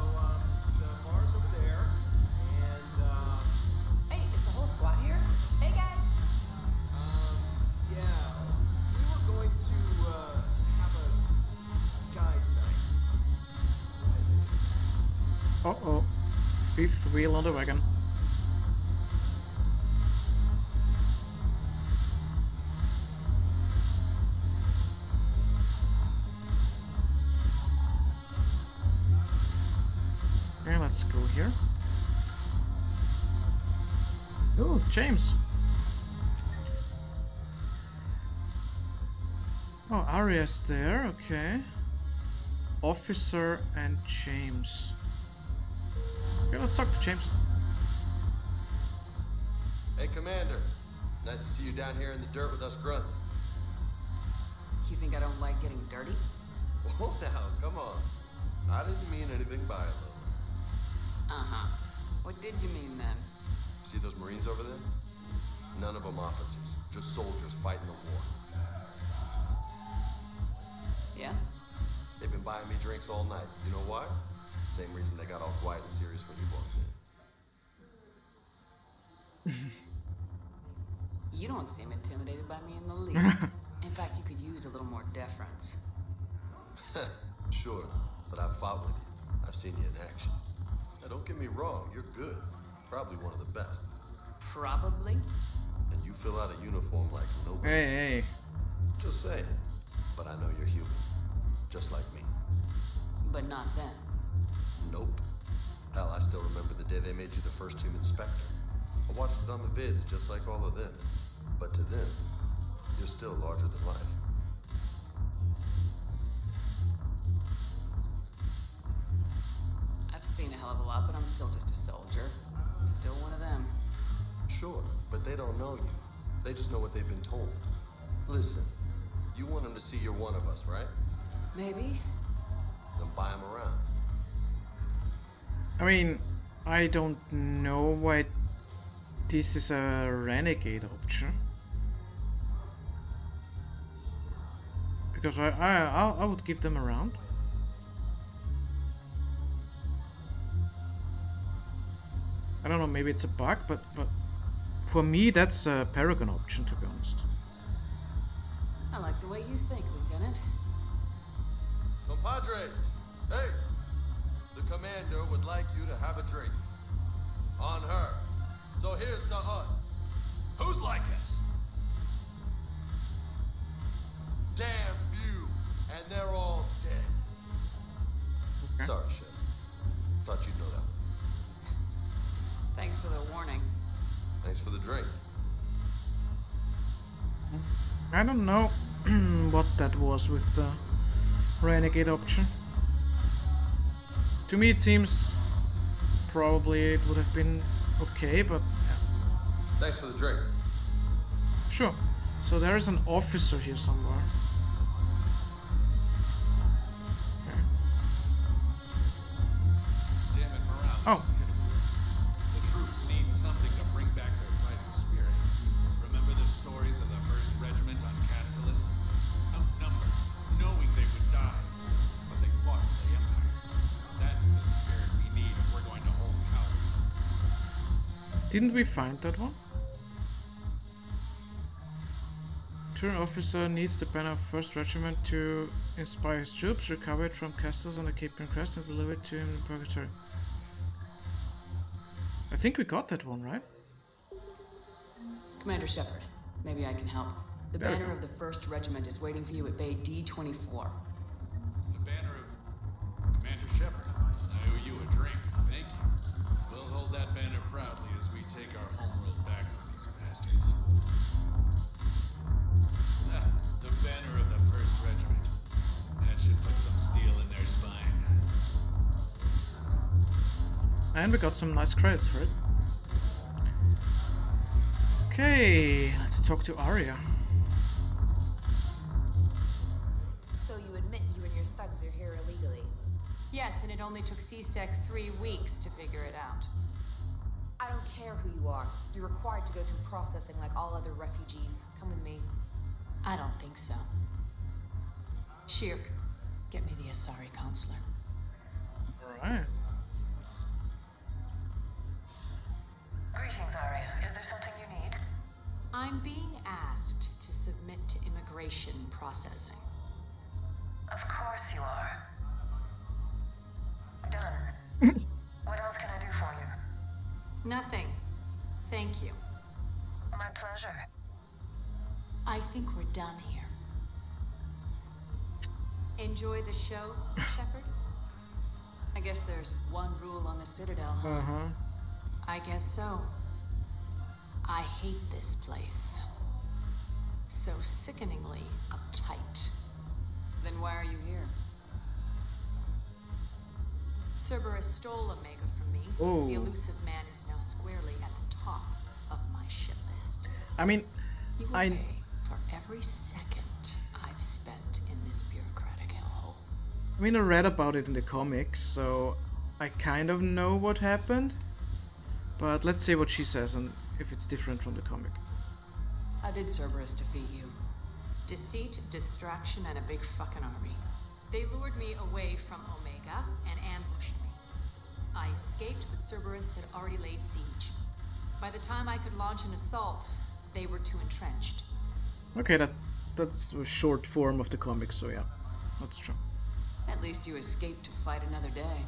the bar's over there, and, Hey, is the whole squad here? Hey, guys! yeah, we were going to, have a guys' night. Uh-oh. Fifth wheel on the wagon. Okay, let's go here. Oh, James. Oh, Aria's there, okay. Officer and James. Okay, let's talk to James. Hey, Commander. Nice to see you down here in the dirt with us grunts. Do you think I don't like getting dirty? Oh, now, come on. I didn't mean anything by it, Lily. Uh-huh. What did you mean then? See those Marines over there? None of them officers, just soldiers fighting the war. Yeah? They've been buying me drinks all night. You know why? Same reason they got all quiet and serious when you walked in. You don't seem intimidated by me in the least. In fact, you could use a little more deference. Sure, but I've fought with you. I've seen you in action. Now, don't get me wrong, you're good. Probably one of the best. Probably? And you fill out a uniform like nobody. Hey. Just saying. But I know you're human. Just like me. But not then. Nope. Hell, I still remember the day they made you the first human Spectre. I watched it on the vids just like all of them. But to them, you're still larger than life. I've seen a hell of a lot, but I'm still just a soldier. I'm still one of them. Sure, but they don't know you. They just know what they've been told. Listen, you want them to see you're one of us, right? Maybe. Then buy them around. I mean, I don't know why this is a renegade option. Because I would give them a round. I don't know, maybe it's a bug, but for me that's a Paragon option, to be honest. I like the way you think, Lieutenant. Compadres, hey! The commander would like you to have a drink. On her. So here's to us. Who's like us? Damn few, and they're all dead. Sorry, Shep. Thought you'd know that one. Thanks for the warning. Thanks for the drink. I don't know what that was with the renegade option. To me it seems probably it would have been okay, but yeah. Thanks for the drink. Sure. So there is an officer here somewhere. Damn it, Miranda. Oh. The troops need something to bring back their fighting spirit. Remember the stories of the 1st Regiment on Castellus? Outnumbered, knowing they would die, but they fought for the Empire. That's the spirit we need if we're going to hold power. Didn't we find that one? Turn officer needs the banner of 1st Regiment to inspire his troops, recover it from Castells on the Cape Crest and deliver it to him in Purgatory. I think we got that one, right? Commander Shepard, maybe I can help. The There we banner go. of the 1st Regiment is waiting for you at Bay D24. The banner of Commander Shepard. I owe you a drink. Thank you. We'll hold that banner proudly as we take our homeworld back from these bastards. Ah, the banner of the 1st Regiment. That should put some steel in their spine. And we got some nice credits for it. Okay, let's talk to Aria. So you admit you and your thugs are here illegally? Yes, and it only took CSEC 3 weeks to figure it out. I don't care who you are. You're required to go through processing like all other refugees. Come with me. I don't think so. Shirk, get me the Asari counselor. Alright. Greetings, Aria. Is there something you need? I'm being asked to submit to immigration processing. Of course you are. Done. What else can I do for you? Nothing. Thank you. My pleasure. I think we're done here. Enjoy the show, Shepard? I guess there's one rule on the Citadel, huh? Uh-huh. I guess so. I hate this place. So sickeningly uptight. Then why are you here? Cerberus stole Omega from me. Oh. The elusive man is now squarely at the top of my shit list. I mean, You will pay for every second I've spent in this bureaucratic hellhole. I mean, I read about it in the comics, so I kind of know what happened. But let's see what she says and if it's different from the comic. How did Cerberus defeat you? Deceit, distraction, and a big fucking army. They lured me away from Omega and ambushed me. I escaped, but Cerberus had already laid siege. By the time I could launch an assault, they were too entrenched. Okay, that's a short form of the comic, so yeah, that's true. At least you escaped to fight another day.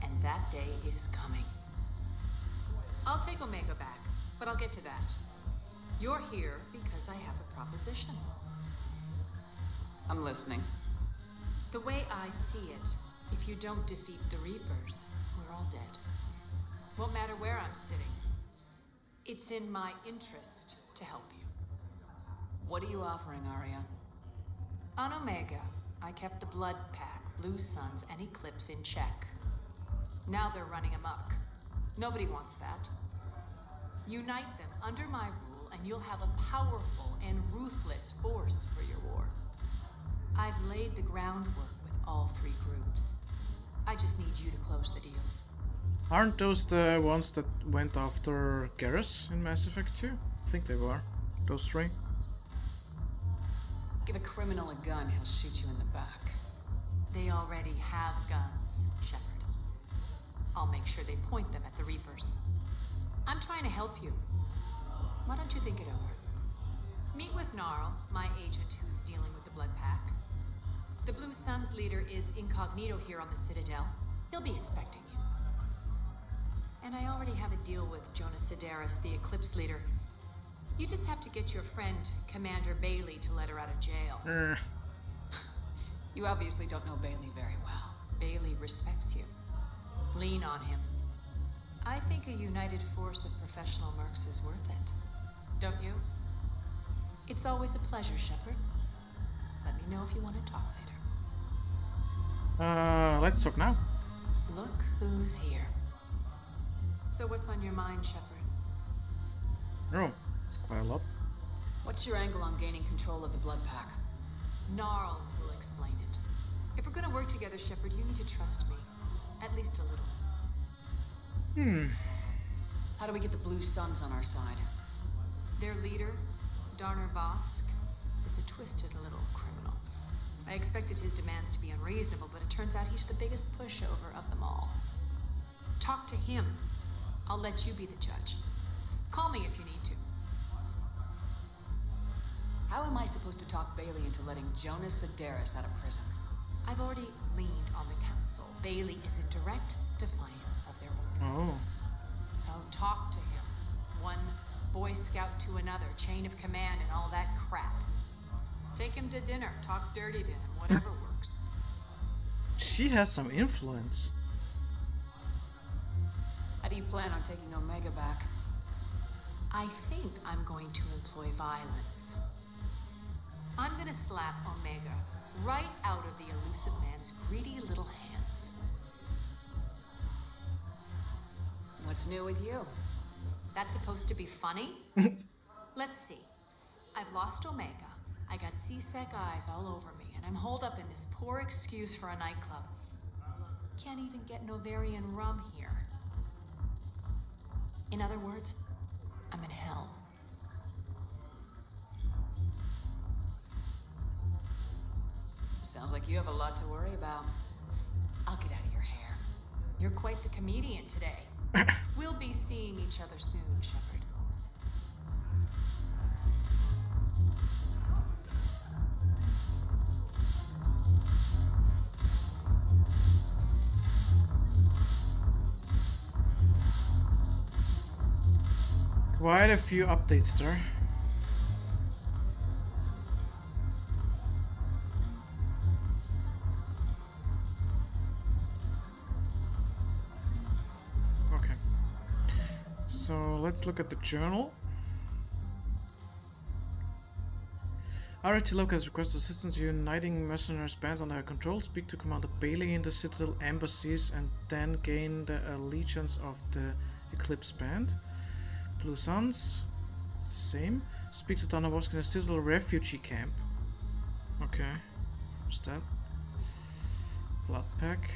And that day is coming. I'll take Omega back, but I'll get to that. You're here because I have a proposition. I'm listening. The way I see it, if you don't defeat the Reapers, we're all dead. Won't matter where I'm sitting. It's in my interest to help you. What are you offering, Aria? On Omega, I kept the Blood Pack, Blue Suns, and Eclipse in check. Now they're running amok. Nobody wants that. Unite them under my rule, and you'll have a powerful and ruthless force for your war. I've laid the groundwork with all 3 groups. I just need you to close the deals. Aren't those the ones that went after Garrus in Mass Effect 2? I think they were. Those 3. Give a criminal a gun, he'll shoot you in the back. They already have guns, Shepard. I'll make sure they point them at the Reapers. I'm trying to help you. Why don't you think it over? Meet with Gnarl, my agent who's dealing with the Blood Pack. The Blue Suns leader is incognito here on the Citadel. He'll be expecting you. And I already have a deal with Jonas Sidaris, the Eclipse leader. You just have to get your friend, Commander Bailey, to let her out of jail. You obviously don't know Bailey very well. Bailey respects you. Lean on him. I think a united force of professional mercs is worth it. Don't you? It's always a pleasure, Shepard. Let me know if you want to talk later. Let's talk now. Look who's here. So what's on your mind, Shepard? Oh, it's quite a lot. What's your angle on gaining control of the blood pack? Gnarl will explain it. If we're gonna work together, Shepard, you need to trust me. At least a little. How do we get the Blue Suns on our side? Their leader, Darner Vosque, is a twisted little criminal. I expected his demands to be unreasonable, but it turns out he's the biggest pushover of them all. Talk to him. I'll let you be the judge. Call me if you need to. How am I supposed to talk Bailey into letting Jonas Sedaris out of prison? I've already leaned on the council. Bailey is in direct defiance of their order. Oh. So talk to him. One Boy Scout to another, chain of command and all that crap. Take him to dinner, talk dirty to him, whatever works. She has some influence. How do you plan on taking Omega back? I think I'm going to employ violence. I'm gonna slap Omega right out of the elusive man's greedy little hands. What's new with you? That's supposed to be funny? Let's see. I've lost Omega. I got C-Sec eyes all over me, and I'm holed up in this poor excuse for a nightclub. Can't even get Novarian rum here. In other words, I'm in hell. Sounds like you have a lot to worry about. I'll get out of your hair. You're quite the comedian today. We'll be seeing each other soon, Shepard. Quite a few updates there. Okay. So let's look at the journal. Aria has requested assistance uniting mercenaries bands under her control. Speak to Commander Bailey in the Citadel embassies and then gain the allegiance of the Eclipse Band. Blue Suns, it's the same. Speak to Dana Vosque in the Citadel refugee camp. Okay, what's that? Blood Pack.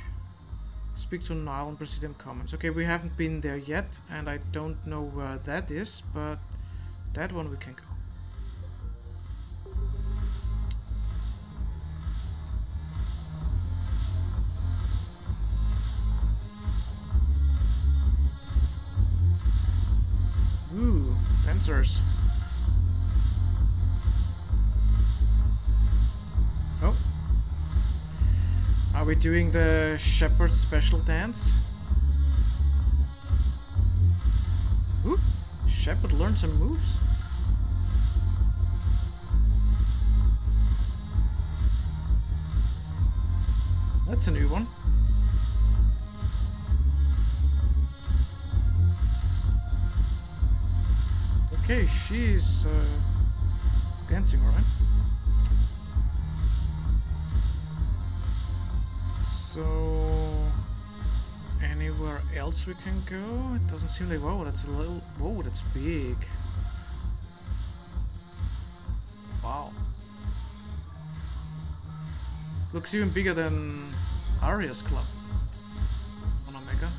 Speak to Nile in Presidium Commons. Okay, we haven't been there yet, and I don't know where that is, but that one we can go. Ooh, dancers. Oh. Are we doing the Shepard special dance? Ooh, Shepard learned some moves. That's a new one. Okay, she's dancing, right? So, anywhere else we can go? It doesn't seem like, whoa, that's a little, whoa, that's big. Wow. Looks even bigger than Aria's club on Omega.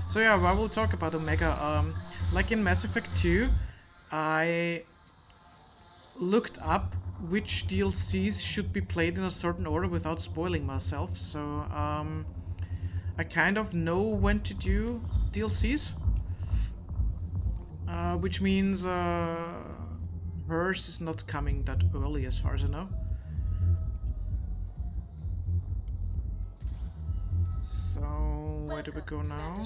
So yeah, I will talk about Omega. Like in Mass Effect 2, I looked up which DLCs should be played in a certain order without spoiling myself, so I kind of know when to do DLCs, which means hers is not coming that early as far as I know. So, where do we go now?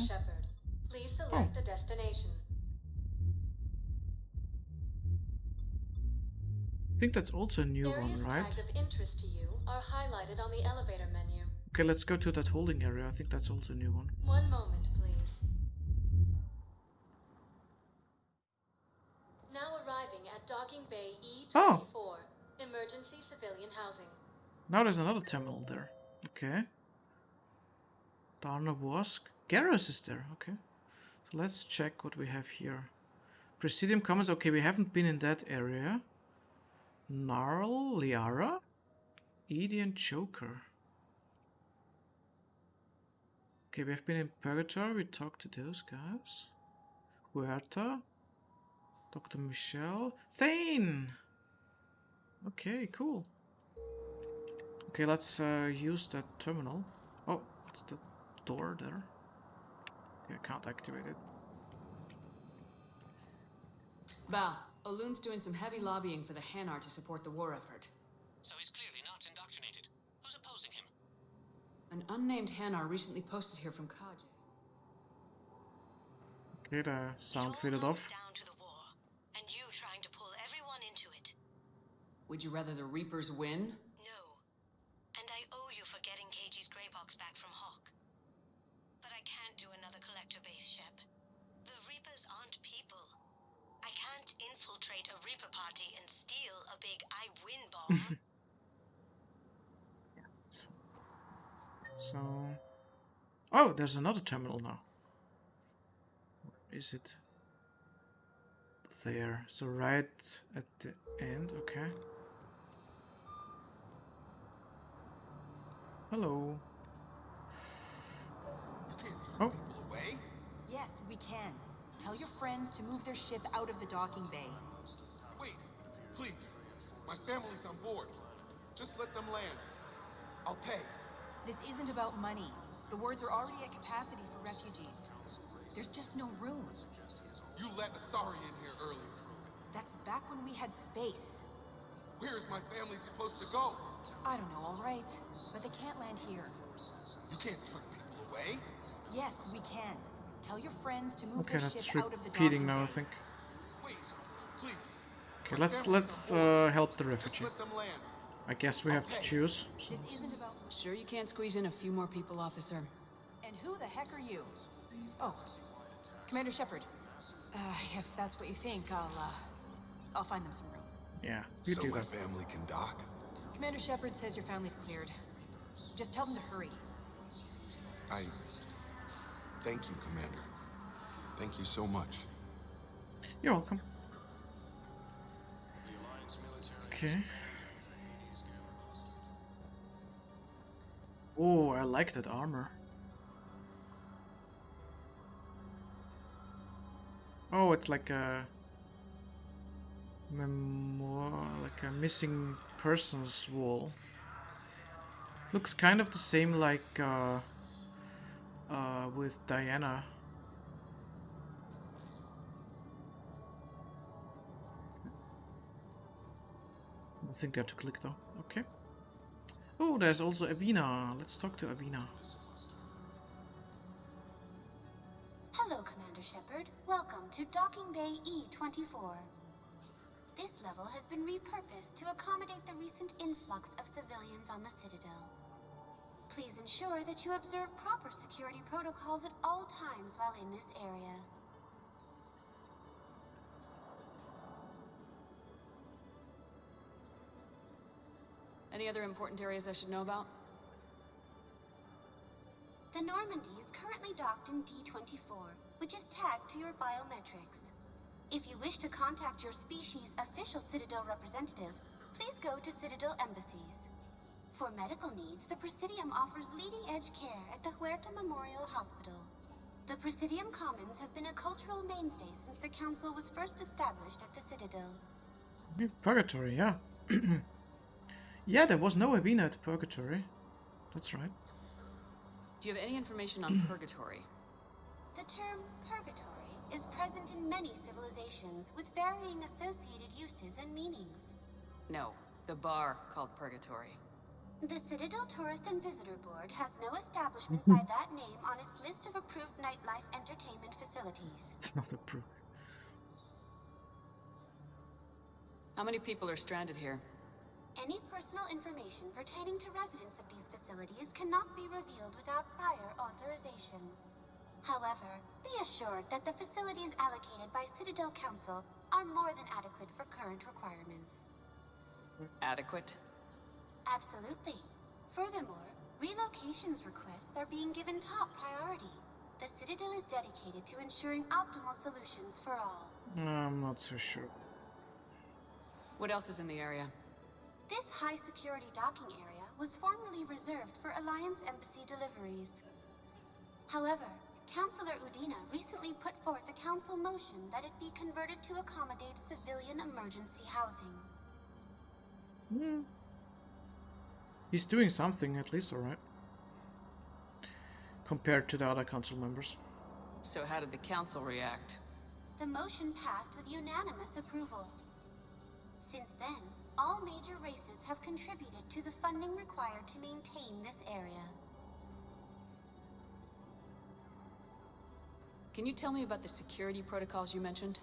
Please select a destination. I think that's also a new one, right? Areas tagged of interest to you are highlighted on the elevator menu. Okay, let's go to that holding area. I think that's also a new one. One moment, please. Now arriving at Docking Bay E24, emergency civilian housing. Now there's another terminal there. Okay. Darna Vosque. Garrus is there. Okay. So let's check what we have here. Presidium Commons. Okay, we haven't been in that area. Gnarl, Liara, Edie, and Joker. Okay, we have been in Purgatory. We talked to those guys. Huerta. Dr. Michelle. Thane! Okay, cool. Okay, let's use that terminal. Oh, it's the door there. Okay, I can't activate it. Val, Olun's doing some heavy lobbying for the Hanar to support the war effort. So he's clearly not indoctrinated. Who's opposing him? An unnamed Hanar recently posted here from Kaji. Okay, the sound faded off. Down to the war, and you trying to pull everyone into it. Would you rather the Reapers win? No. And I owe you for getting KG's grey box back from Hawk. But I can't do another collector base, Shep. The Reapers aren't people. I can't infiltrate a Reaper party and steal a big I win bomb. So... Oh, there's another terminal now. Where is it? There. So right at the end, okay. Hello. Oh. Away? Yes, we can. Tell your friends to move their ship out of the docking bay. Wait, please. My family's on board. Just let them land. I'll pay. This isn't about money. The wards are already at capacity for refugees. There's just no room. You let Asari in here earlier. That's back when we had space. Where is my family supposed to go? I don't know, all right. But they can't land here. You can't turn people away. Yes, we can. Tell your friends to move Okay, their that's ship out of the repeating docking now, I bay. think. Wait, please. Okay, let's help the refugee. Let them land. I guess we have to choose. So. This isn't about... Sure you can't squeeze in a few more people, officer? And who the heck are you? Oh, Commander Shepard. If that's what you think, I'll find them some room. Yeah, you so do my that. family can dock? Commander Shepard says your family's cleared. Just tell them to hurry. Thank you, Commander. Thank you so much. You're welcome. Okay. Oh, I like that armor. Oh, it's like a like a missing persons wall. Looks kind of the same like with Diana. Nothing there to click though. Okay. Oh, there's also Avina. Let's talk to Avina. Hello, Commander Shepard. Welcome to Docking Bay E24. This level has been repurposed to accommodate the recent influx of civilians on the Citadel. Please ensure that you observe proper security protocols at all times while in this area. Any other important areas I should know about? The Normandy is currently docked in D24, which is tagged to your biometrics. If you wish to contact your species' official Citadel representative, please go to Citadel embassies. For medical needs, the Presidium offers leading-edge care at the Huerta Memorial Hospital. The Presidium Commons have been a cultural mainstay since the Council was first established at the Citadel. Purgatory, yeah. Yeah, there was no Avina at Purgatory. That's right. Do you have any information on Purgatory? The term purgatory is present in many civilizations with varying associated uses and meanings. No, the bar called Purgatory. The Citadel Tourist and Visitor Board has no establishment by that name on its list of approved nightlife entertainment facilities. It's not approved. How many people are stranded here? Any personal information pertaining to residents of these facilities cannot be revealed without prior authorization. However, be assured that the facilities allocated by Citadel Council are more than adequate for current requirements. Adequate? Absolutely. Furthermore, relocations requests are being given top priority. The Citadel is dedicated to ensuring optimal solutions for all. I'm not so sure. What else is in the area? This high-security docking area was formerly reserved for Alliance Embassy deliveries. However, Councilor Udina recently put forth a council motion that it be converted to accommodate civilian emergency housing. He's doing something, at least, alright. Compared to the other council members. So how did the council react? The motion passed with unanimous approval. Since then, all major races have contributed to the funding required to maintain this area. Can you tell me about the security protocols you mentioned?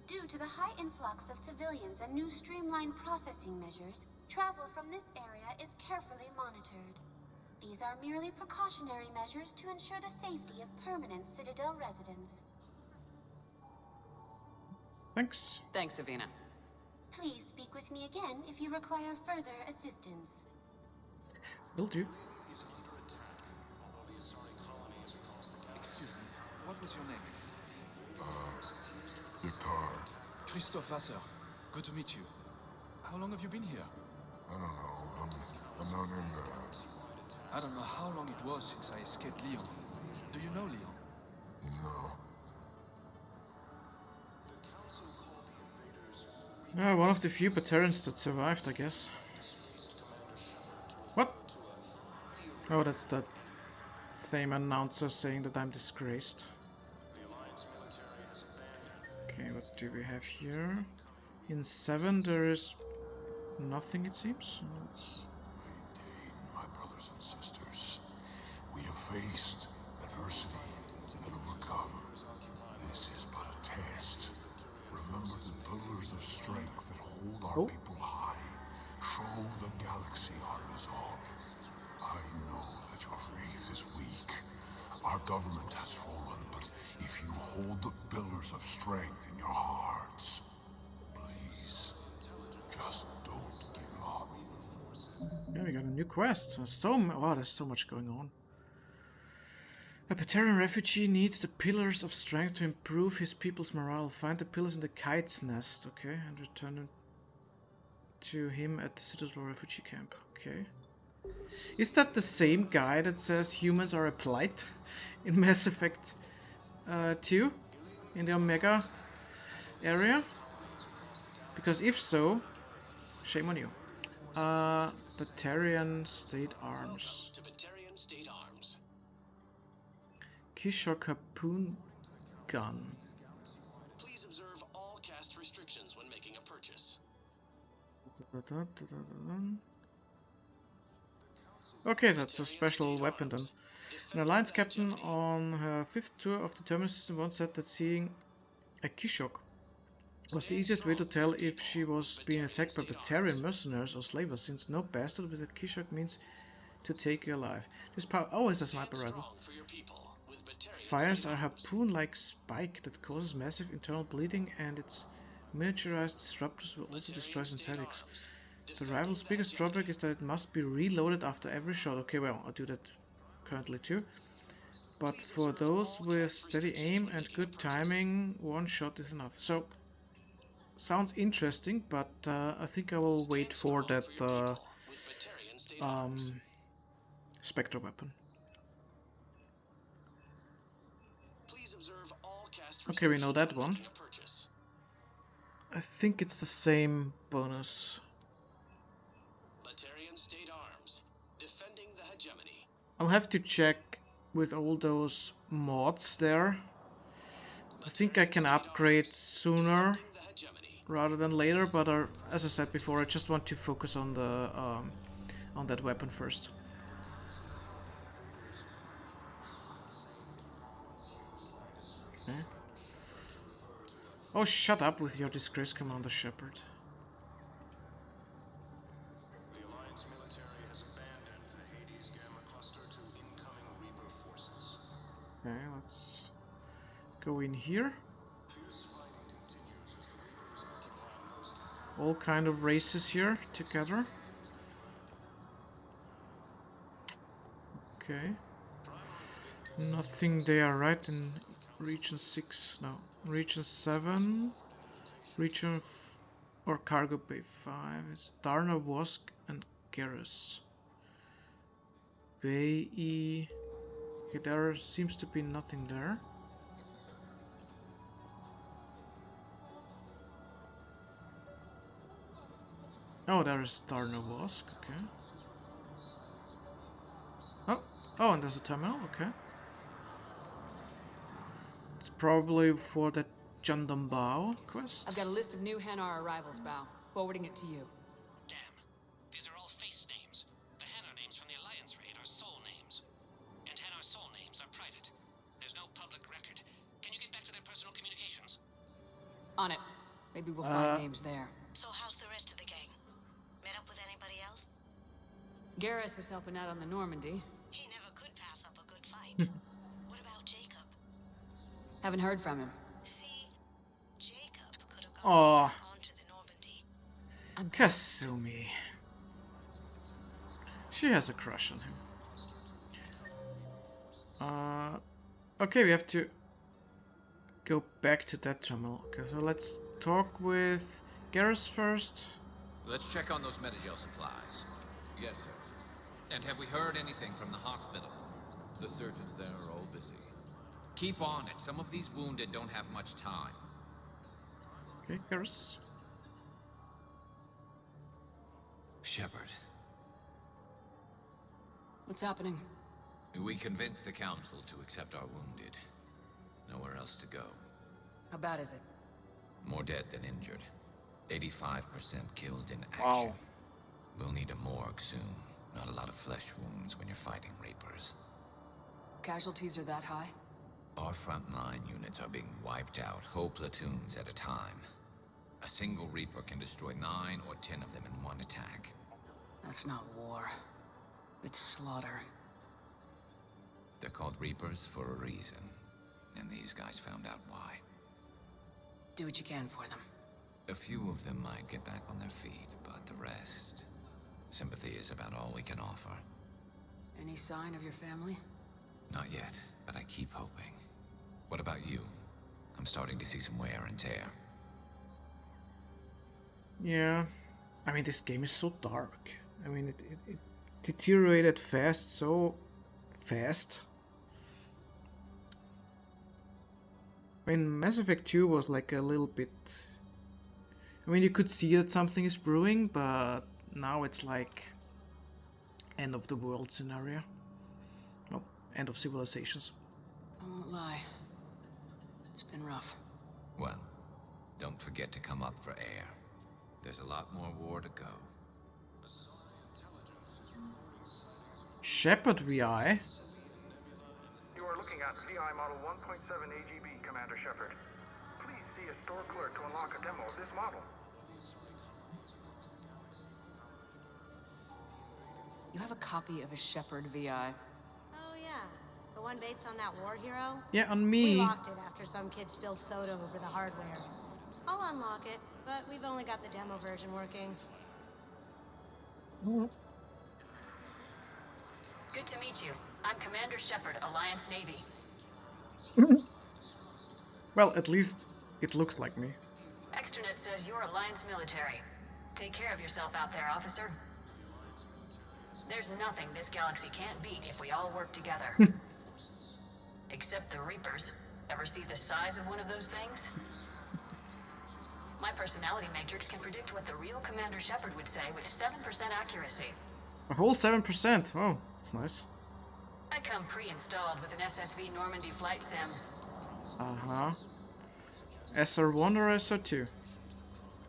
Due to the high influx of civilians and new streamlined processing measures, travel from this area is carefully monitored. These are merely precautionary measures to ensure the safety of permanent Citadel residents. Thanks. Thanks, Avina. Please speak with me again if you require further assistance. Will do. Excuse me, what was your name? Picard. Christophe Vasseur. Good to meet you. How long have you been here? I don't know. I'm not in there. I don't know how long it was since I escaped Lyon. Do you know Lyon? No. One of the few Batarians that survived, I guess. What? Oh, that's that Thane announcer saying that I'm disgraced. Okay, what do we have here? In 7 there is nothing, it seems. Let's... My brothers and sisters, we have faced adversity and overcome. This is but a test. Remember the pillars of strength that hold our people high. Show the galaxy our resolve. I know that your faith is weak. Our government has fallen, but if you hold the pillars of strength in your hearts, please, just don't give up. Yeah, we got a new quest. There's so much going on. A Batarian refugee needs the pillars of strength to improve his people's morale. Find the pillars in the kite's nest, okay, and return them to him at the Citadel refugee camp. Okay. Is that the same guy that says humans are a blight in Mass Effect 2 in the Omega area? Because if so, shame on you. Batarian State Arms. Kishok harpoon gun. Please observe all cast restrictions when making a purchase. Okay, that's a special weapon then. An Alliance captain on her 5th tour of the Terminus System once said that seeing a Kishok was the easiest way to tell if she was being attacked by Batarian mercenaries or slavers, since no bastard with a Kishok means to take you alive. This power always a sniper rifle. Fires a harpoon-like spike that causes massive internal bleeding, and its miniaturized disruptors will also destroy synthetics. The rifle's biggest drawback is that it must be reloaded after every shot. Okay, well, I do that currently too. But for those with steady aim and good timing, one shot is enough. So, sounds interesting, but I think I will wait for that Spectre weapon. Okay, we know that one. I think it's the same bonus. I'll have to check with all those mods there. I think I can upgrade sooner rather than later, but as I said before, I just want to focus on the on that weapon first. Okay. Oh, shut up with your disgrace, Commander Shepard. let's go in here. All kind of races here together. Okay. Nothing there, right? In region 6, no. Region 7, region or cargo bay 5. It's Darna, Vosque, and Garrus. Bay E. Okay, there seems to be nothing there. Oh, there is Darna, Vosque, okay. Oh, and there's a terminal, okay. It's probably for the Jodum Bau quest. I've got a list of new Hanar arrivals, Bao. Forwarding it to you. Damn. These are all face names. The Hanar names from the Alliance raid are soul names. And Hanar soul names are private. There's no public record. Can you get back to their personal communications? On it. Maybe we'll find names there. So how's the rest of the gang? Met up with anybody else? Garrus is helping out on the Normandy. He never could pass up a good fight. What about Jacob? Haven't heard from him. See, Jacob could have gone Oh, onto the Normandy. Kasumi. She has a crush on him. Okay, we have to go back to that terminal. Okay, so let's talk with Garrus first. Let's check on those Medigel supplies. Yes, sir. And have we heard anything from the hospital? The surgeons there are all busy. Keep on it. Some of these wounded don't have much time. Okay, Garrus. Shepard. What's happening? We convinced the Council to accept our wounded. Nowhere else to go. How bad is it? More dead than injured. 85% killed in action. Wow. We'll need a morgue soon. Not a lot of flesh wounds when you're fighting Reapers. Casualties are that high? Our frontline units are being wiped out, whole platoons at a time. A single Reaper can destroy 9 or 10 of them in one attack. That's not war. It's slaughter. They're called Reapers for a reason. And these guys found out why. Do what you can for them. A few of them might get back on their feet, but the rest... Sympathy is about all we can offer. Any sign of your family? Not yet, but I keep hoping. What about you? I'm starting to see some wear and tear. Yeah, I mean, this game is so dark. I mean, it deteriorated fast, so fast. I mean, Mass Effect 2 was like a little bit... I mean, you could see that something is brewing, but now it's like end of the world scenario. Well, end of civilizations. I won't lie. It's been rough. Well, don't forget to come up for air. There's a lot more war to go. Shepard VI? You are looking at VI model 1.7 AGB, Commander Shepard. Please see a store clerk to unlock a demo of this model. You have a copy of a Shepard VI. Oh yeah, the one based on that war hero? Yeah, on me. We locked it after some kid spilled soda over the hardware. I'll unlock it, but we've only got the demo version working. Good to meet you. I'm Commander Shepard, Alliance Navy. Well, at least it looks like me. Extranet says you're Alliance military. Take care of yourself out there, officer. There's nothing this galaxy can't beat if we all work together. Except the Reapers. Ever see the size of one of those things? My personality matrix can predict what the real Commander Shepard would say with 7% accuracy. A whole 7%. Oh, that's nice. I come pre-installed with an SSV Normandy flight sim. Uh-huh. SR1 or SR2?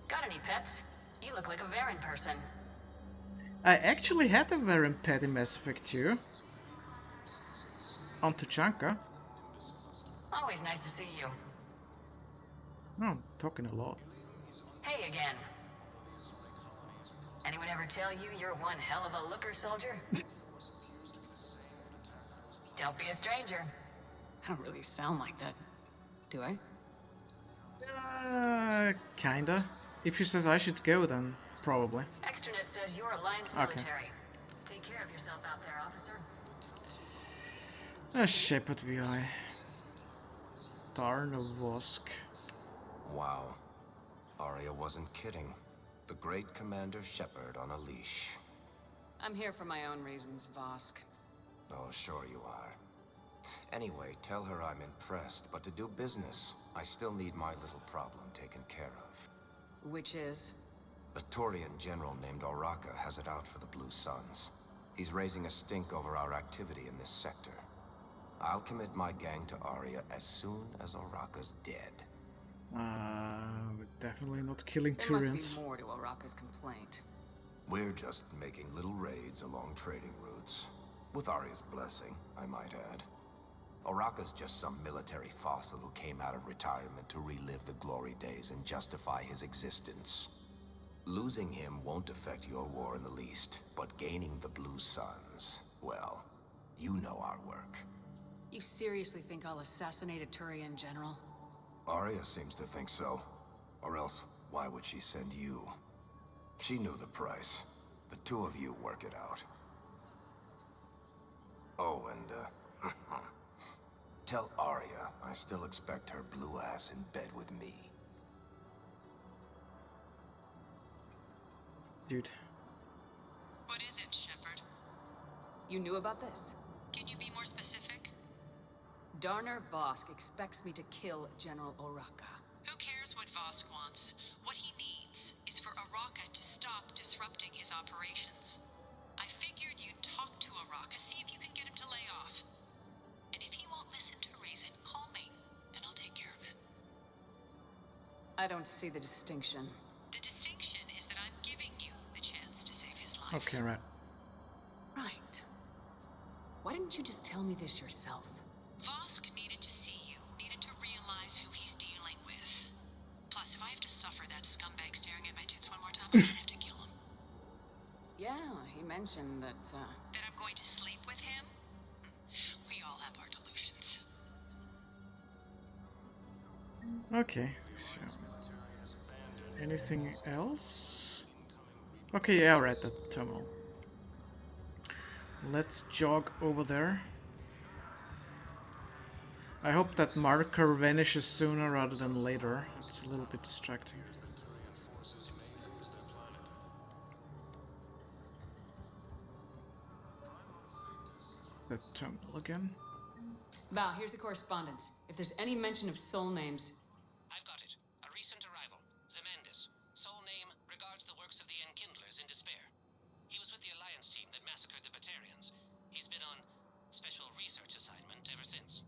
Got any pets? You look like a Varen person. I actually had a Varen pet in Mass Effect 2. On Tuchanka. Always nice to see you. Oh, I'm talking a lot. Hey again. Anyone ever tell you you're one hell of a looker, soldier? Don't be a stranger. I don't really sound like that, do I? Kinda. If she says I should go, then probably. Extranet says you're Alliance military. Take care of yourself out there, officer. A Shepard VI. Darn a Vosque. Wow. Aria wasn't kidding. The great Commander Shepard on a leash. I'm here for my own reasons, Vosque. Oh, sure you are. Anyway, tell her I'm impressed, but to do business, I still need my little problem taken care of. Which is? A Turian general named Oraka has it out for the Blue Suns. He's raising a stink over our activity in this sector. I'll commit my gang to Aria as soon as Oraka's dead. We're definitely not killing There Turians. must be more to Oraka's complaint. We're just making little raids along trading routes. With Aria's blessing, I might add. Oraka's just some military fossil who came out of retirement to relive the glory days and justify his existence. Losing him won't affect your war in the least, but gaining the Blue Suns, well, you know our work. You seriously think I'll assassinate a Turian general? Aria seems to think so. Or else, why would she send you? She knew the price. The two of you work it out. Oh, and, tell Aria I still expect her blue ass in bed with me. Dude. What is it, Shepard? You knew about this? Can you be more specific? Darner Vosque expects me to kill General Oraka. Who cares what Vosque wants? What he needs is for Oraka to stop disrupting his operations. I figured you'd talk to Oraka, see if you can get him to lay off. And if he won't listen to reason, call me, and I'll take care of it. I don't see the distinction. The distinction is that I'm giving you the chance to save his life. Okay, right. Right. Why didn't you just tell me this yourself? Vosque needed to see you, needed to realize who he's dealing with. Plus, if I have to suffer that scumbag staring at my tits one more time, I'm gonna have to kill him. Yeah, he mentioned that, That I'm going to sleep with him? We all have our delusions. Okay, so... anything else? Okay, yeah, right, that terminal. Let's jog over there. I hope that marker vanishes sooner rather than later. It's a little bit distracting. The terminal again. Val, here's the correspondence. If there's any mention of soul names... I've got it. A recent arrival. Zemandis. Soul name regards the works of the Enkindlers in despair. He was with the Alliance team that massacred the Batarians. He's been on special research assignment ever since.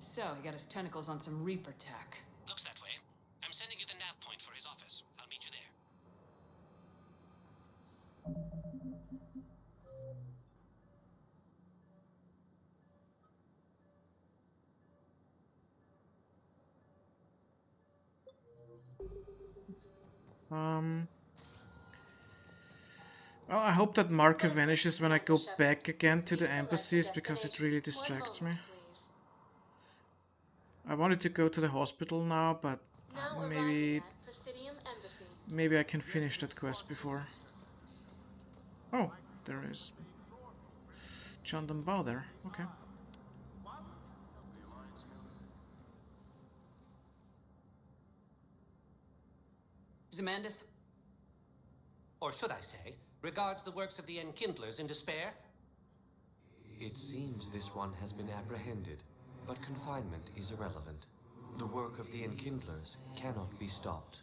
So, he got his tentacles on some Reaper tech. Looks that way. I'm sending you the nav point for his office. I'll meet you there. Well, I hope that marker vanishes when I go back again to the embassies, because it really distracts me. I wanted to go to the hospital now, but maybe I can finish that quest before. Oh, there is Jodum Bau there. Okay. Zemandis? Or should I say, regards the works of the Enkindlers in despair? It seems this one has been apprehended, but confinement is irrelevant. The work of the Enkindlers cannot be stopped.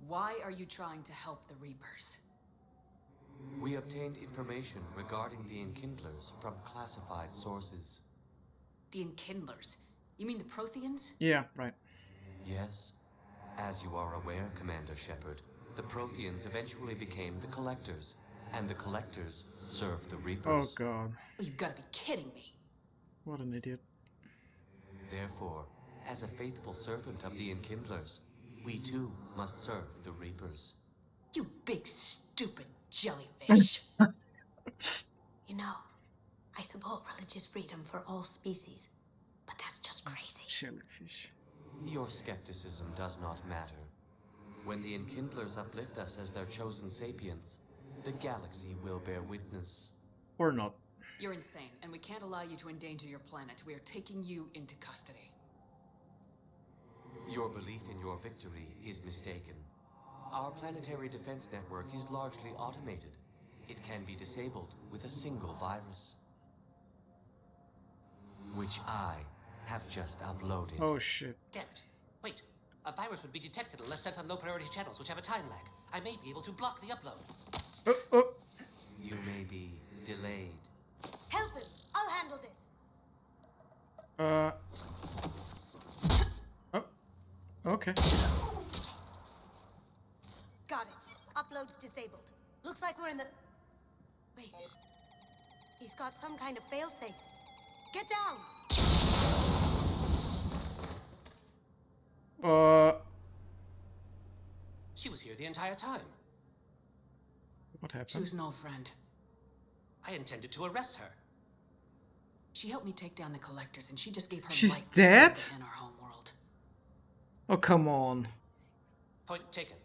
Why are you trying to help the Reapers? We obtained information regarding the Enkindlers from classified sources. The Enkindlers? You mean the Protheans? Yeah, right. Yes. As you are aware, Commander Shepard, the Protheans eventually became the Collectors, and the Collectors served the Reapers. Oh god. You've got to be kidding me. What an idiot. Therefore, as a faithful servant of the Enkindlers, we too must serve the Reapers. You big stupid jellyfish. You know, I support religious freedom for all species, but that's just crazy. Jellyfish. Your skepticism does not matter. When the Enkindlers uplift us as their chosen sapients, the galaxy will bear witness. Or not. You're insane, and we can't allow you to endanger your planet. We are taking you into custody. Your belief in your victory is mistaken. Our planetary defense network is largely automated. It can be disabled with a single virus, which I have just uploaded. Oh shit. Damn it. Wait. A virus would be detected unless sent on low-priority channels, which have a time lag. I may be able to block the upload. You may be delayed. Help him! I'll handle this! Oh. Okay. Got it. Upload's disabled. Looks like we're in the... Wait. He's got some kind of failsafe. Get down! She was here the entire time. What happened? She was an old friend. I intended to arrest her. She helped me take down the collectors, and she just gave her She's life dead? in our home world. Oh, come on. Point taken.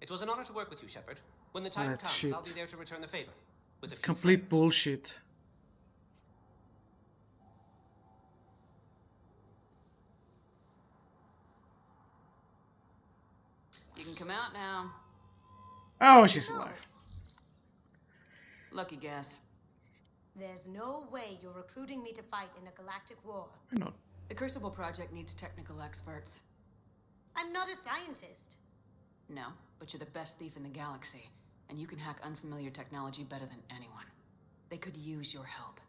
It was an honor to work with you, Shepard. When the time that's comes, shit. I'll be there to return the favor. With It's a few complete friends. bullshit. You can come out now. Oh, she's alive. Lucky guess. There's no way you're recruiting me to fight in a galactic war. Why not? The Crucible Project needs technical experts. I'm not a scientist. No, but you're the best thief in the galaxy, and you can hack unfamiliar technology better than anyone. They could use your help.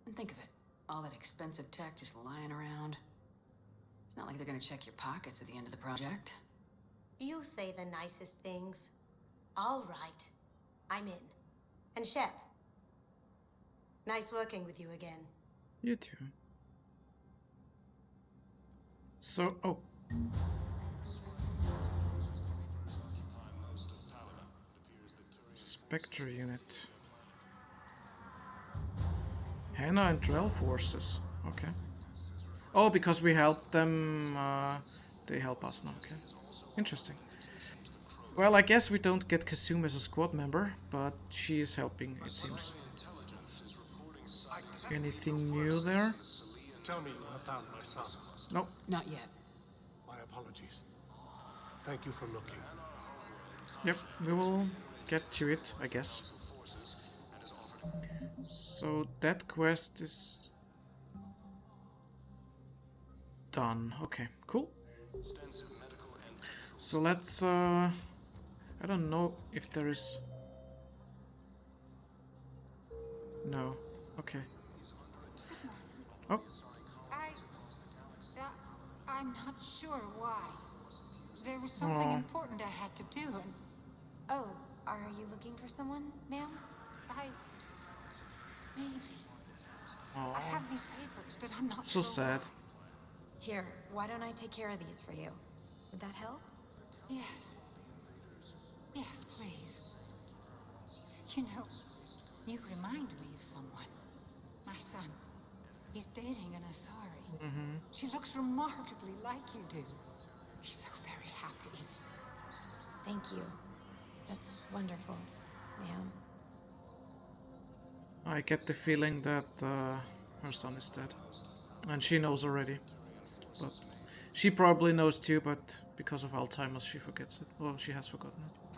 And think of it, all that expensive tech just lying around. It's not like they're gonna check your pockets at the end of the project. You say the nicest things. All right. I'm in. And Shep. Nice working with you again. You too. So, oh. Spectre unit. Hannah and Drell forces. Okay. Oh, because we helped them, they help us now. Okay. Interesting. Well, I guess we don't get Kasumi as a squad member, but she is helping, it seems. Anything new there? Tell me you have found my son. Nope. Not yet. My apologies. Thank you for looking. Yep, we will get to it, I guess. So that quest is done. Okay, cool. So let's I don't know if there is... No. Okay. Oh. I'm not sure why. There was something Aw. important I had to do, and Oh, are you looking for someone, ma'am? maybe. Aw. I have these papers, but I'm not So sure. sad. Here, why don't I take care of these for you? Would that help? Yes. Yes, please. You know, you remind me of someone. My son. He's dating an Asari. Mm-hmm. She looks remarkably like you do. He's so very happy. Thank you. That's wonderful, ma'am. I get the feeling that her son is dead. And she knows already. But she probably knows too, but because of Alzheimer's she forgets it. Well, she has forgotten it.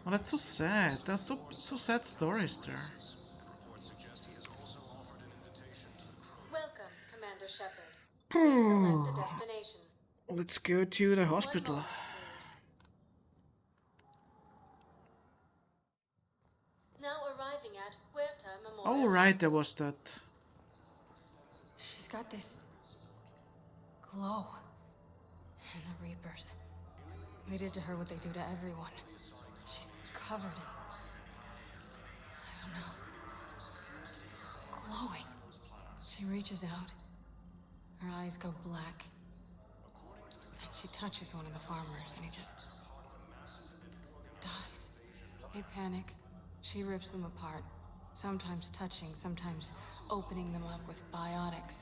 Oh, that's so sad. There's so sad stories there. Welcome, Commander Shepard. Please select a destination. Let's go to the hospital. Now arriving at Huerta Memorial. Oh, right, there was that. She's got this glow. And the Reapers. They did to her what they do to everyone. She's covered in... I don't know. Glowing. She reaches out. Her eyes go black. And she touches one of the farmers and he just... dies. They panic. She rips them apart. Sometimes touching, sometimes opening them up with biotics.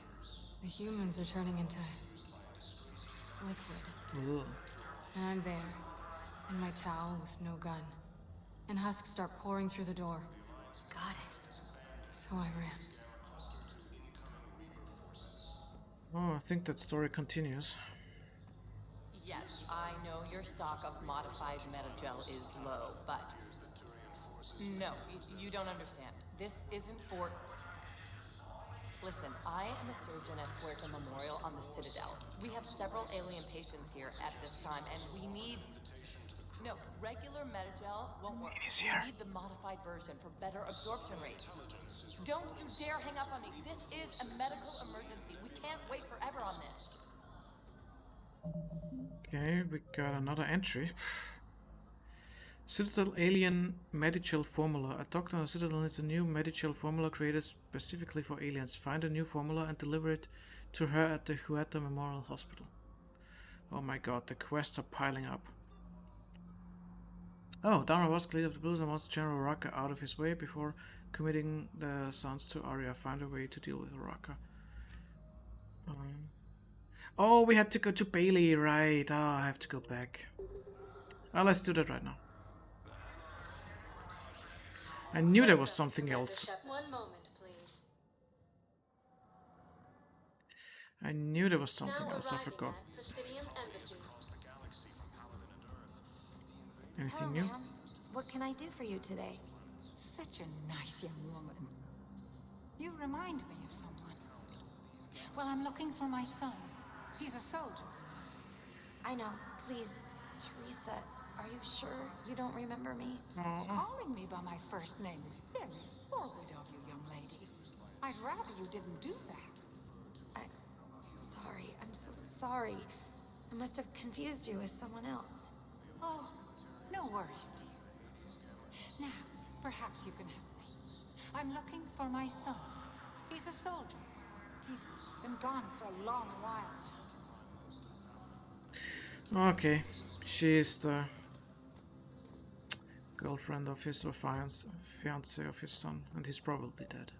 The humans are turning into liquid. Ugh. And I'm there, in my towel with no gun. And husks start pouring through the door. Goddess. So I ran. Oh, I think that story continues. Yes, I know your stock of modified metagel is low, but... No, you don't understand. This isn't for... Listen, I am a surgeon at Puerto Memorial on the Citadel. We have several alien patients here at this time, and we need... No, regular metagel won't work. We need the modified version for better absorption rates. Don't you dare hang up on me. This is a medical emergency. We can't wait forever on this. Okay, we got another entry. Citadel Alien Medical Formula. A doctor on the Citadel needs a new medical formula created specifically for aliens. Find a new formula and deliver it to her at the Huerta Memorial Hospital. Oh my god, the quests are piling up. Oh, Dharma Vosque, leader of the Blues, and wants General Raka out of his way before committing the sons to Aria. Find a way to deal with Raka. Oh, we had to go to Bailey, right? Ah, I have to go back. Let's do that right now. I knew there was something else. 1 moment, please. I knew there was something else. I forgot. Anything new? Ma'am. What can I do for you today? Such a nice young woman. You remind me of someone. Well, I'm looking for my son. He's a soldier. I know. Please, Teresa, are you sure you don't remember me? Calling me by my first name is very forward of you, young lady. I'd rather you didn't do that. Sorry. I'm so sorry. I must have confused you with someone else. Oh, no worries, dear. Now, perhaps you can help me. I'm looking for my son. He's a soldier. He's been gone for a long while now. Okay, she's the girlfriend of his, or fiance of his son, and he's probably dead.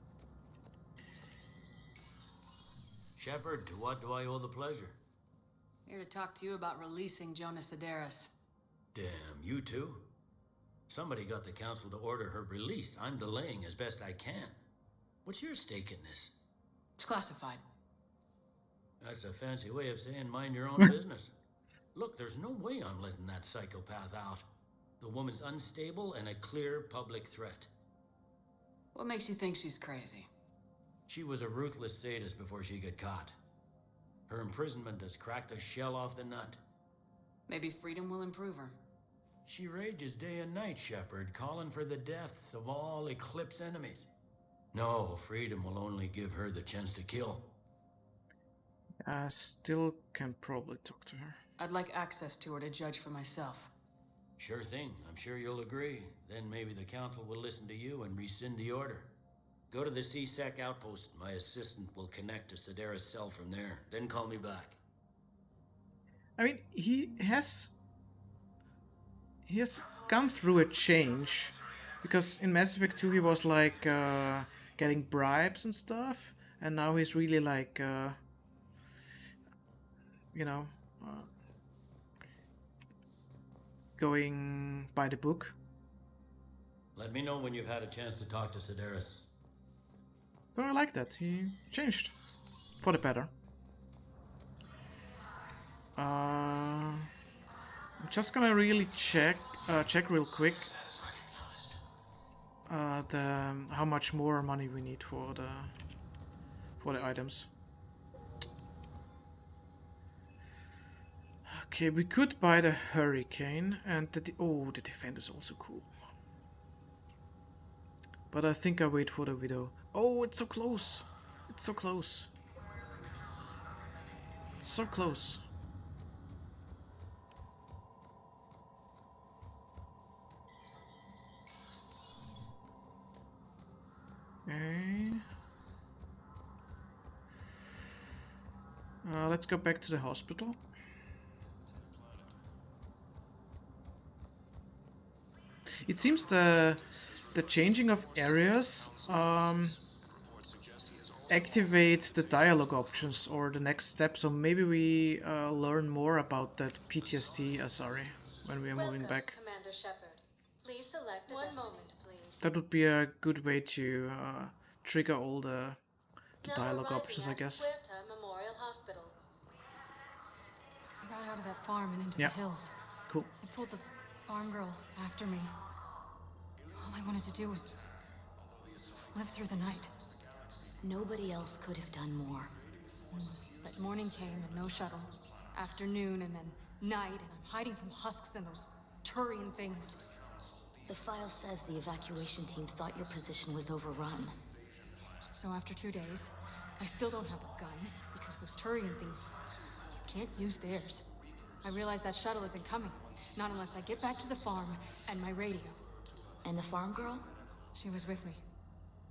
Shepard, to what do I owe the pleasure? Here to talk to you about releasing Jonas Sederis. Damn, you too? Somebody got the council to order her release. I'm delaying as best I can. What's your stake in this? It's classified. That's a fancy way of saying mind your own business. Look, there's no way I'm letting that psychopath out. The woman's unstable and a clear public threat. What makes you think she's crazy? She was a ruthless sadist before she got caught. Her imprisonment has cracked a shell off the nut. Maybe freedom will improve her. She rages day and night, Shepard, calling for the deaths of all Eclipse enemies. No, freedom will only give her the chance to kill. I still can probably talk to her. I'd like access to her to judge for myself. Sure thing, I'm sure you'll agree. Then maybe the council will listen to you and rescind the order. Go to the CSEC outpost. My assistant will connect to Sederis' cell from there. Then call me back. I mean, he has gone through a change, because in Mass Effect 2 he was like getting bribes and stuff, and now he's really like you know, going by the book. Let me know when you've had a chance to talk to Sederis. But I like that. He changed for the better. I'm just gonna really check real quick how much more money we need for the items. Okay, we could buy the Hurricane, and the Defender is also cool. But I think I wait for the Widow. Oh, it's so close! It's so close. It's so close. Okay. Let's go back to the hospital. It seems the the changing of areas activates the dialogue options or the next step, so maybe we learn more about that PTSD Asari when we are moving back. Commander Shepard. Please select one moment, please. That would be a good way to trigger all the dialogue options, I guess. Memorial Hospital. I got out of that farm and into the hills. Cool. I pulled the farm girl after me. All I wanted to do was live through the night. Nobody else could have done more. But morning came and no shuttle. Afternoon and then night, and I'm hiding from husks and those Turian things. The file says the evacuation team thought your position was overrun. So after 2 days, I still don't have a gun, because those Turian things, you can't use theirs. I realize that shuttle isn't coming. Not unless I get back to the farm and my radio. And the farm girl? She was with me.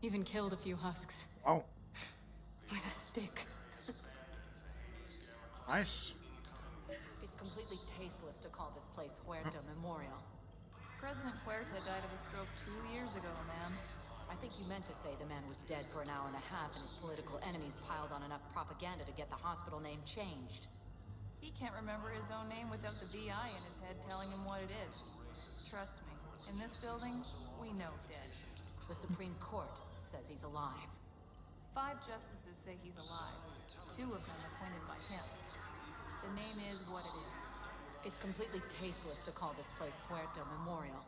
Even killed a few husks. Oh. With a stick. Nice. It's completely tasteless to call this place Huerta Memorial. President Huerta died of a stroke 2 years ago, ma'am. I think you meant to say the man was dead for an hour and a half and his political enemies piled on enough propaganda to get the hospital name changed. He can't remember his own name without the VI in his head telling him what it is. Trust me, in this building, we know dead. The Supreme Court says he's alive. 5 justices say he's alive. 2 of them appointed by him. The name is what it is. It's completely tasteless to call this place Huerta Memorial.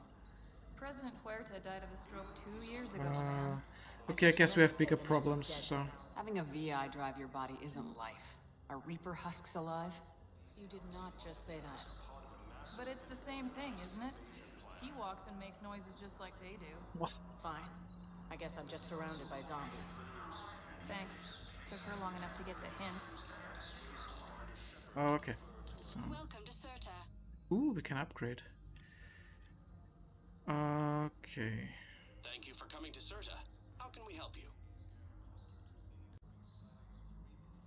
President Huerta died of a stroke 2 years ago, ma'am. Okay, I guess we have bigger problems, so... Having a VI drive your body isn't life. Are Reaper husks alive? You did not just say that. But it's the same thing, isn't it? He walks and makes noises just like they do. What? Fine. I guess I'm just surrounded by zombies. Thanks. Took her long enough to get the hint. Oh, okay. So... Welcome to Serta. Ooh, we can upgrade. Okay. Thank you for coming to Serta. How can we help you?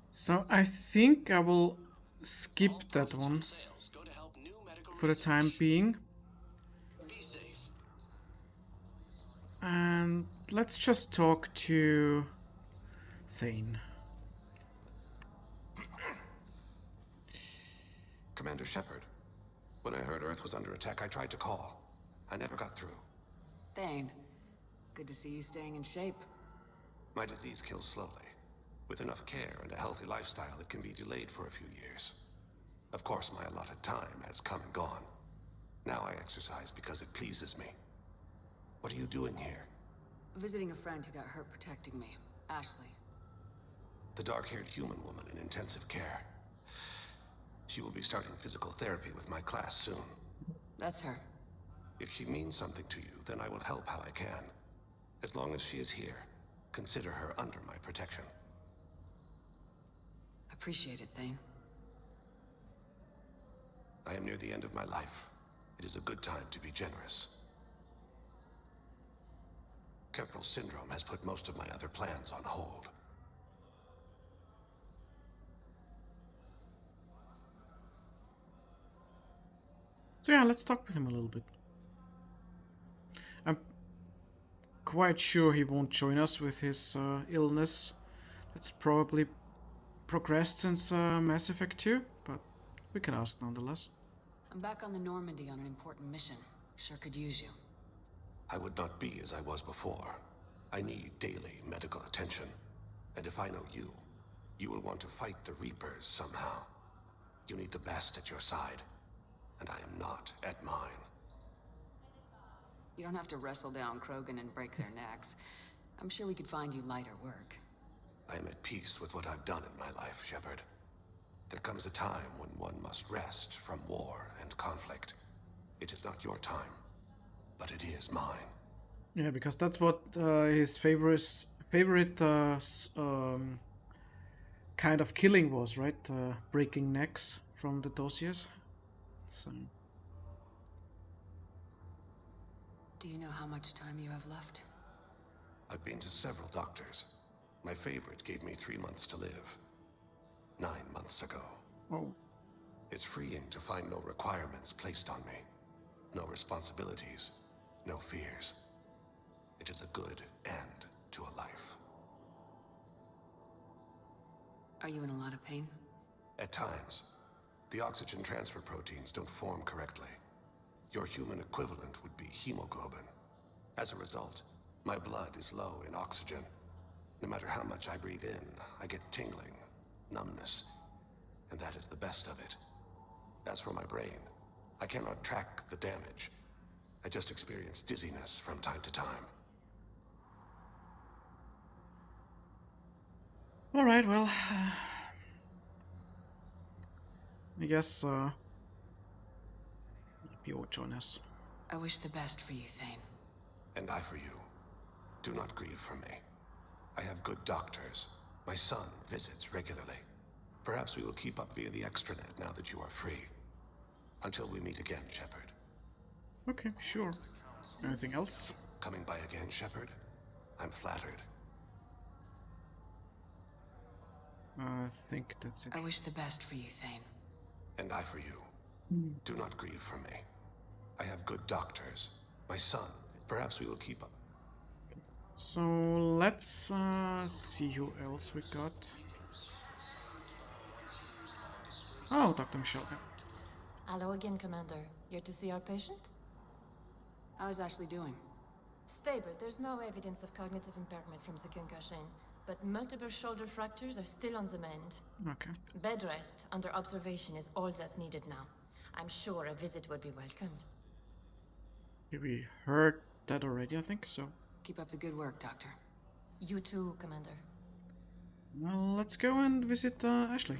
So I think I will skip that one for the time being. Be safe. And let's just talk to Thane. Commander Shepard, when I heard Earth was under attack, I tried to call. I never got through. Thane, good to see you staying in shape. My disease kills slowly. With enough care and a healthy lifestyle, it can be delayed for a few years. Of course, my allotted time has come and gone. Now I exercise because it pleases me. What are you doing here? Visiting a friend who got hurt protecting me, Ashley. The dark-haired human woman in intensive care. She will be starting physical therapy with my class soon. That's her. If she means something to you, then I will help how I can. As long as she is here, consider her under my protection. Appreciate it, Thane. I am near the end of my life. It is a good time to be generous. Kepral syndrome has put most of my other plans on hold. So yeah, let's talk with him a little bit. I'm quite sure he won't join us with his illness. That's probably progressed since Mass Effect 2, but we can ask nonetheless. I'm back on the Normandy on an important mission. Sure could use you. I would not be as I was before. I need daily medical attention. And if I know you, you will want to fight the Reapers somehow. You need the best at your side. And I am not at mine. You don't have to wrestle down Krogan and break their necks. I'm sure we could find you lighter work. I am at peace with what I've done in my life, Shepard. There comes a time when one must rest from war and conflict. It is not your time, but it is mine. Yeah, because that's what his favorite kind of killing was, right? Breaking necks from the dossiers. So. Do you know how much time you have left? I've been to several doctors. My favorite gave me 3 months to live. 9 months ago. Oh. It's freeing to find no requirements placed on me. No responsibilities. No fears. It is a good end to a life. Are you in a lot of pain? At times. The oxygen transfer proteins don't form correctly. Your human equivalent would be hemoglobin. As a result, my blood is low in oxygen. No matter how much I breathe in, I get tingling, numbness, and that is the best of it. As for my brain, I cannot track the damage. I just experience dizziness from time to time. Alright, well... I guess, you will join us. I wish the best for you, Thane. And I for you. Do not grieve for me. I have good doctors. My son visits regularly. Perhaps we will keep up via the extranet now that you are free. Until we meet again, Shepard. Okay, sure. Anything else? Coming by again, Shepard? I'm flattered. I think that's it. I wish the best for you, Thane. And I for you. Do not grieve for me. I have good doctors. My son. Perhaps we will keep up. So let's see who else we got. Oh, Dr. Michelle. Hello again, Commander. Here to see our patient? How is Ashley doing? Stable. There's no evidence of cognitive impairment from the concussion, but multiple shoulder fractures are still on the mend. Okay. Bed rest under observation is all that's needed now. I'm sure a visit would be welcomed. We heard that already, I think, so... Keep up the good work, Doctor. You too, Commander. Well, let's go and visit Ashley.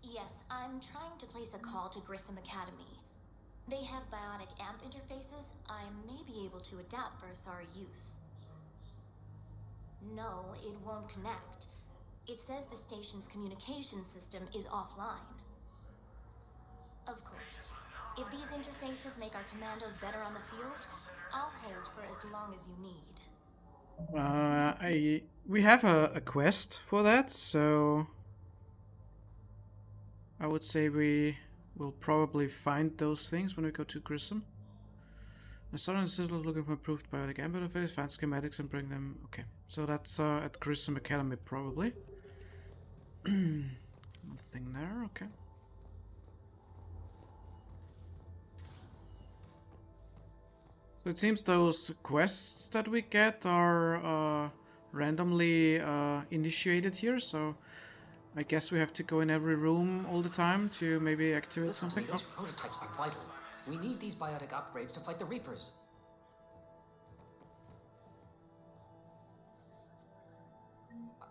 Yes, I'm trying to place a call to Grissom Academy. They have biotic amp interfaces I may be able to adapt for SAR use. No, it won't connect. It says the station's communication system is offline. Of course, if these interfaces make our commandos better on the field, I'll hold for as long as you need. We have a quest for that, so I would say we will probably find those things when we go to Grissom. The Southern Citadel looking for improved biotic amp interface, find schematics and bring them. Okay, so that's at Grissom Academy probably. Nothing there. Okay. So it seems those quests that we get are randomly initiated here, so I guess we have to go in every room all the time to maybe activate something. Those prototypes are vital. We need these biotic upgrades to fight the Reapers.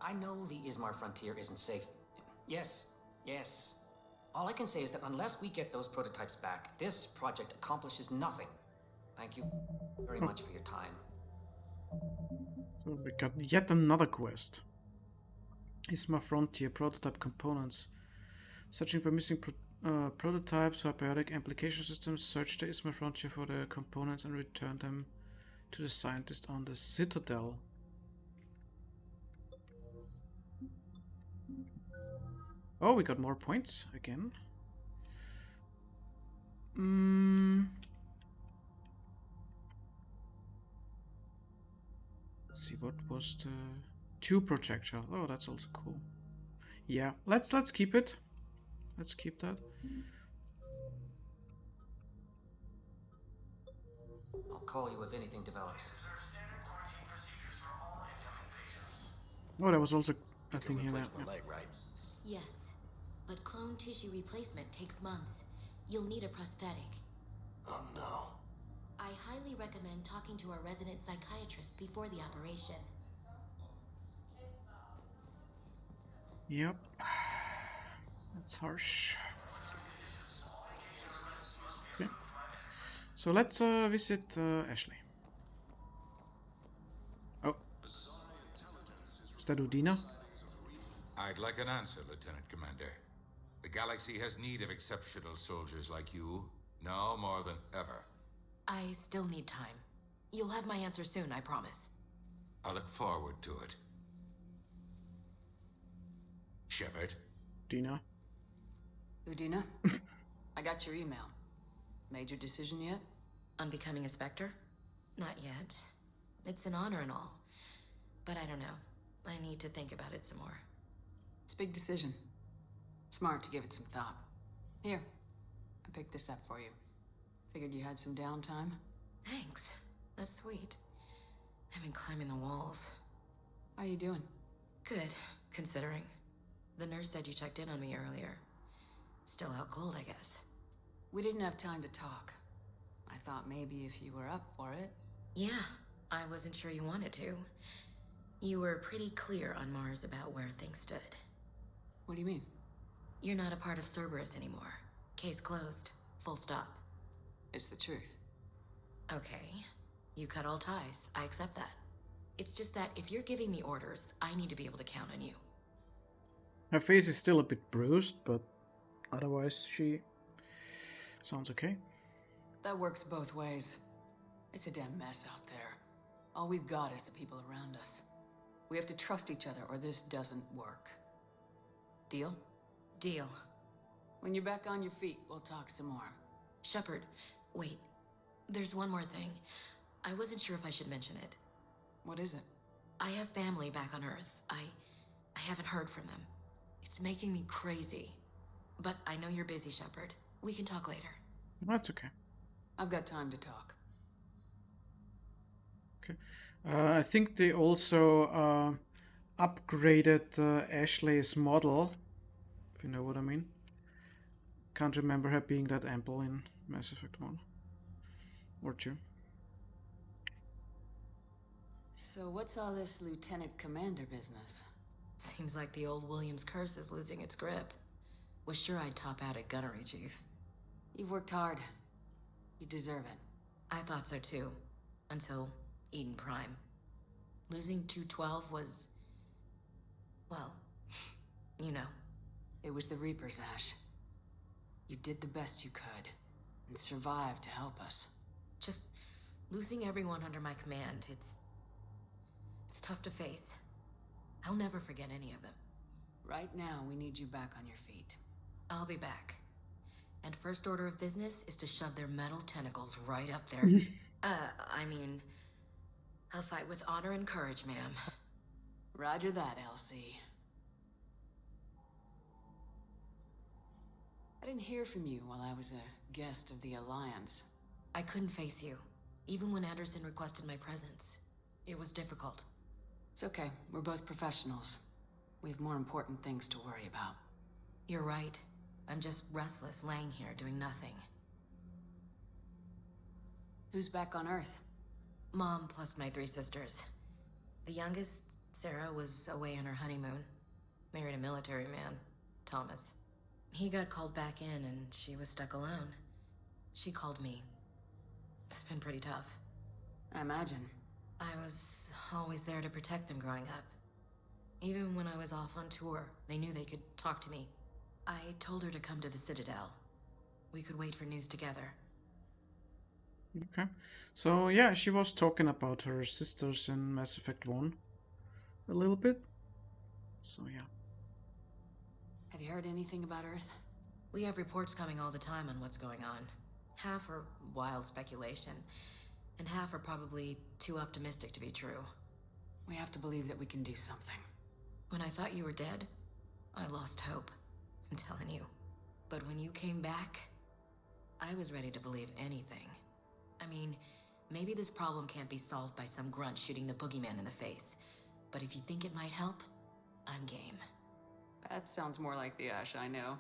I know the Ismar frontier isn't safe. Yes. All I can say is that unless we get those prototypes back, this project accomplishes nothing. Thank you very much for your time. So we got yet another quest. Ismar Frontier prototype components. Searching for missing prototypes or biotic application systems. Search the Ismar Frontier for the components and return them to the scientist on the Citadel. Oh, we got more points again. Let's see, what was the 2 projectile? Oh, that's also cool. Yeah, let's keep it. Let's keep that. I'll call you if anything develops. Oh, there was also a thing here. Replace my leg, right? Yes, but clone tissue replacement takes months. You'll need a prosthetic. Oh no. I highly recommend talking to a resident psychiatrist before the operation. Yep. That's harsh. Okay. So let's visit Ashley. Oh. Is that Udina? I'd like an answer, Lieutenant Commander. The galaxy has need of exceptional soldiers like you, now more than ever. I still need time. You'll have my answer soon, I promise. I look forward to it. Shepard? Dina? Udina, I got your email. Made your decision yet? On becoming a Spectre? Not yet. It's an honor and all. But I don't know. I need to think about it some more. It's a big decision. Smart to give it some thought. Here, I picked this up for you. Figured you had some downtime. Thanks. That's sweet. I've been climbing the walls. How you doing? Good, considering. The nurse said you checked in on me earlier. Still out cold, I guess. We didn't have time to talk. I thought maybe if you were up for it. Yeah, I wasn't sure you wanted to. You were pretty clear on Mars about where things stood. What do you mean? You're not a part of Cerberus anymore. Case closed. Full stop. It's the truth. Okay. You cut all ties. I accept that. It's just that if you're giving the orders, I need to be able to count on you. Her face is still a bit bruised, but otherwise she sounds okay. That works both ways. It's a damn mess out there. All we've got is the people around us. We have to trust each other or this doesn't work. Deal? Deal. When you're back on your feet, we'll talk some more. Shepard, wait. There's one more thing. I wasn't sure if I should mention it. What is it? I have family back on Earth. I haven't heard from them. It's making me crazy. But I know you're busy, Shepard. We can talk later. That's okay. I've got time to talk. Okay. I think they also upgraded Ashley's model, if you know what I mean. Can't remember her being that ample in Mass Effect 1 or 2. So what's all this Lieutenant Commander business? Seems like the old Williams curse is losing its grip. Was sure I'd top out at Gunnery, Chief. You've worked hard. You deserve it. I thought so too. Until Eden Prime. Losing 212 was... well, you know. It was the Reapers, Ash. You did the best you could, and survived to help us. Just losing everyone under my command, it's tough to face. I'll never forget any of them. Right now, we need you back on your feet. I'll be back. And first order of business is to shove their metal tentacles right up there. I mean, I'll fight with honor and courage, ma'am. Roger that, Elsie. I didn't hear from you while I was a guest of the Alliance. I couldn't face you, even when Anderson requested my presence. It was difficult. It's okay. We're both professionals. We have more important things to worry about. You're right. I'm just restless, laying here, doing nothing. Who's back on Earth? Mom plus my 3 sisters. The youngest, Sarah, was away on her honeymoon. Married a military man, Thomas. He got called back in and she was stuck alone. She called me. It's been pretty tough. I imagine. I was always there to protect them growing up. Even when I was off on tour, they knew they could talk to me. I told her to come to the Citadel. We could wait for news together. Okay. So, yeah, she was talking about her sisters in Mass Effect 1 a little bit. So, yeah. Have you heard anything about Earth? We have reports coming all the time on what's going on. Half are wild speculation, and half are probably too optimistic to be true. We have to believe that we can do something. When I thought you were dead, I lost hope. I'm telling you. But when you came back, I was ready to believe anything. I mean, maybe this problem can't be solved by some grunt shooting the boogeyman in the face. But if you think it might help, I'm game. That sounds more like the Ash I know.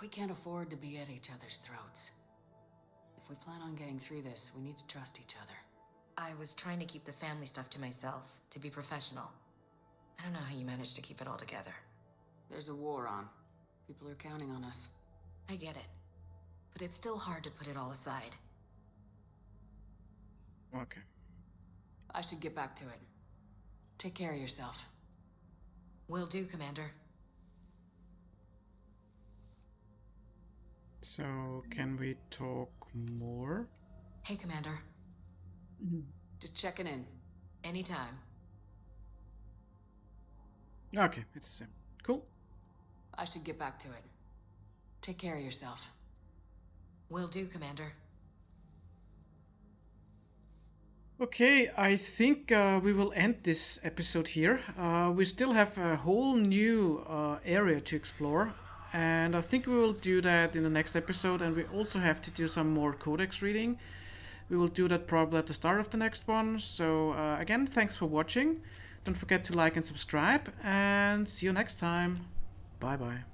We can't afford to be at each other's throats. If we plan on getting through this, we need to trust each other. I was trying to keep the family stuff to myself, to be professional. I don't know how you managed to keep it all together. There's a war on. People are counting on us. I get it. But it's still hard to put it all aside. Okay. I should get back to it. Take care of yourself. Will do, Commander. So, can we talk more? Hey, Commander. Just checking in. Anytime. Okay, it's the same. Cool. I should get back to it. Take care of yourself. Will do, Commander. Okay, I think we will end this episode here. We still have a whole new area to explore, and I think we will do that in the next episode, and we also have to do some more codex reading. We will do that probably at the start of the next one. So again, thanks for watching. Don't forget to like and subscribe, and see you next time. Bye bye.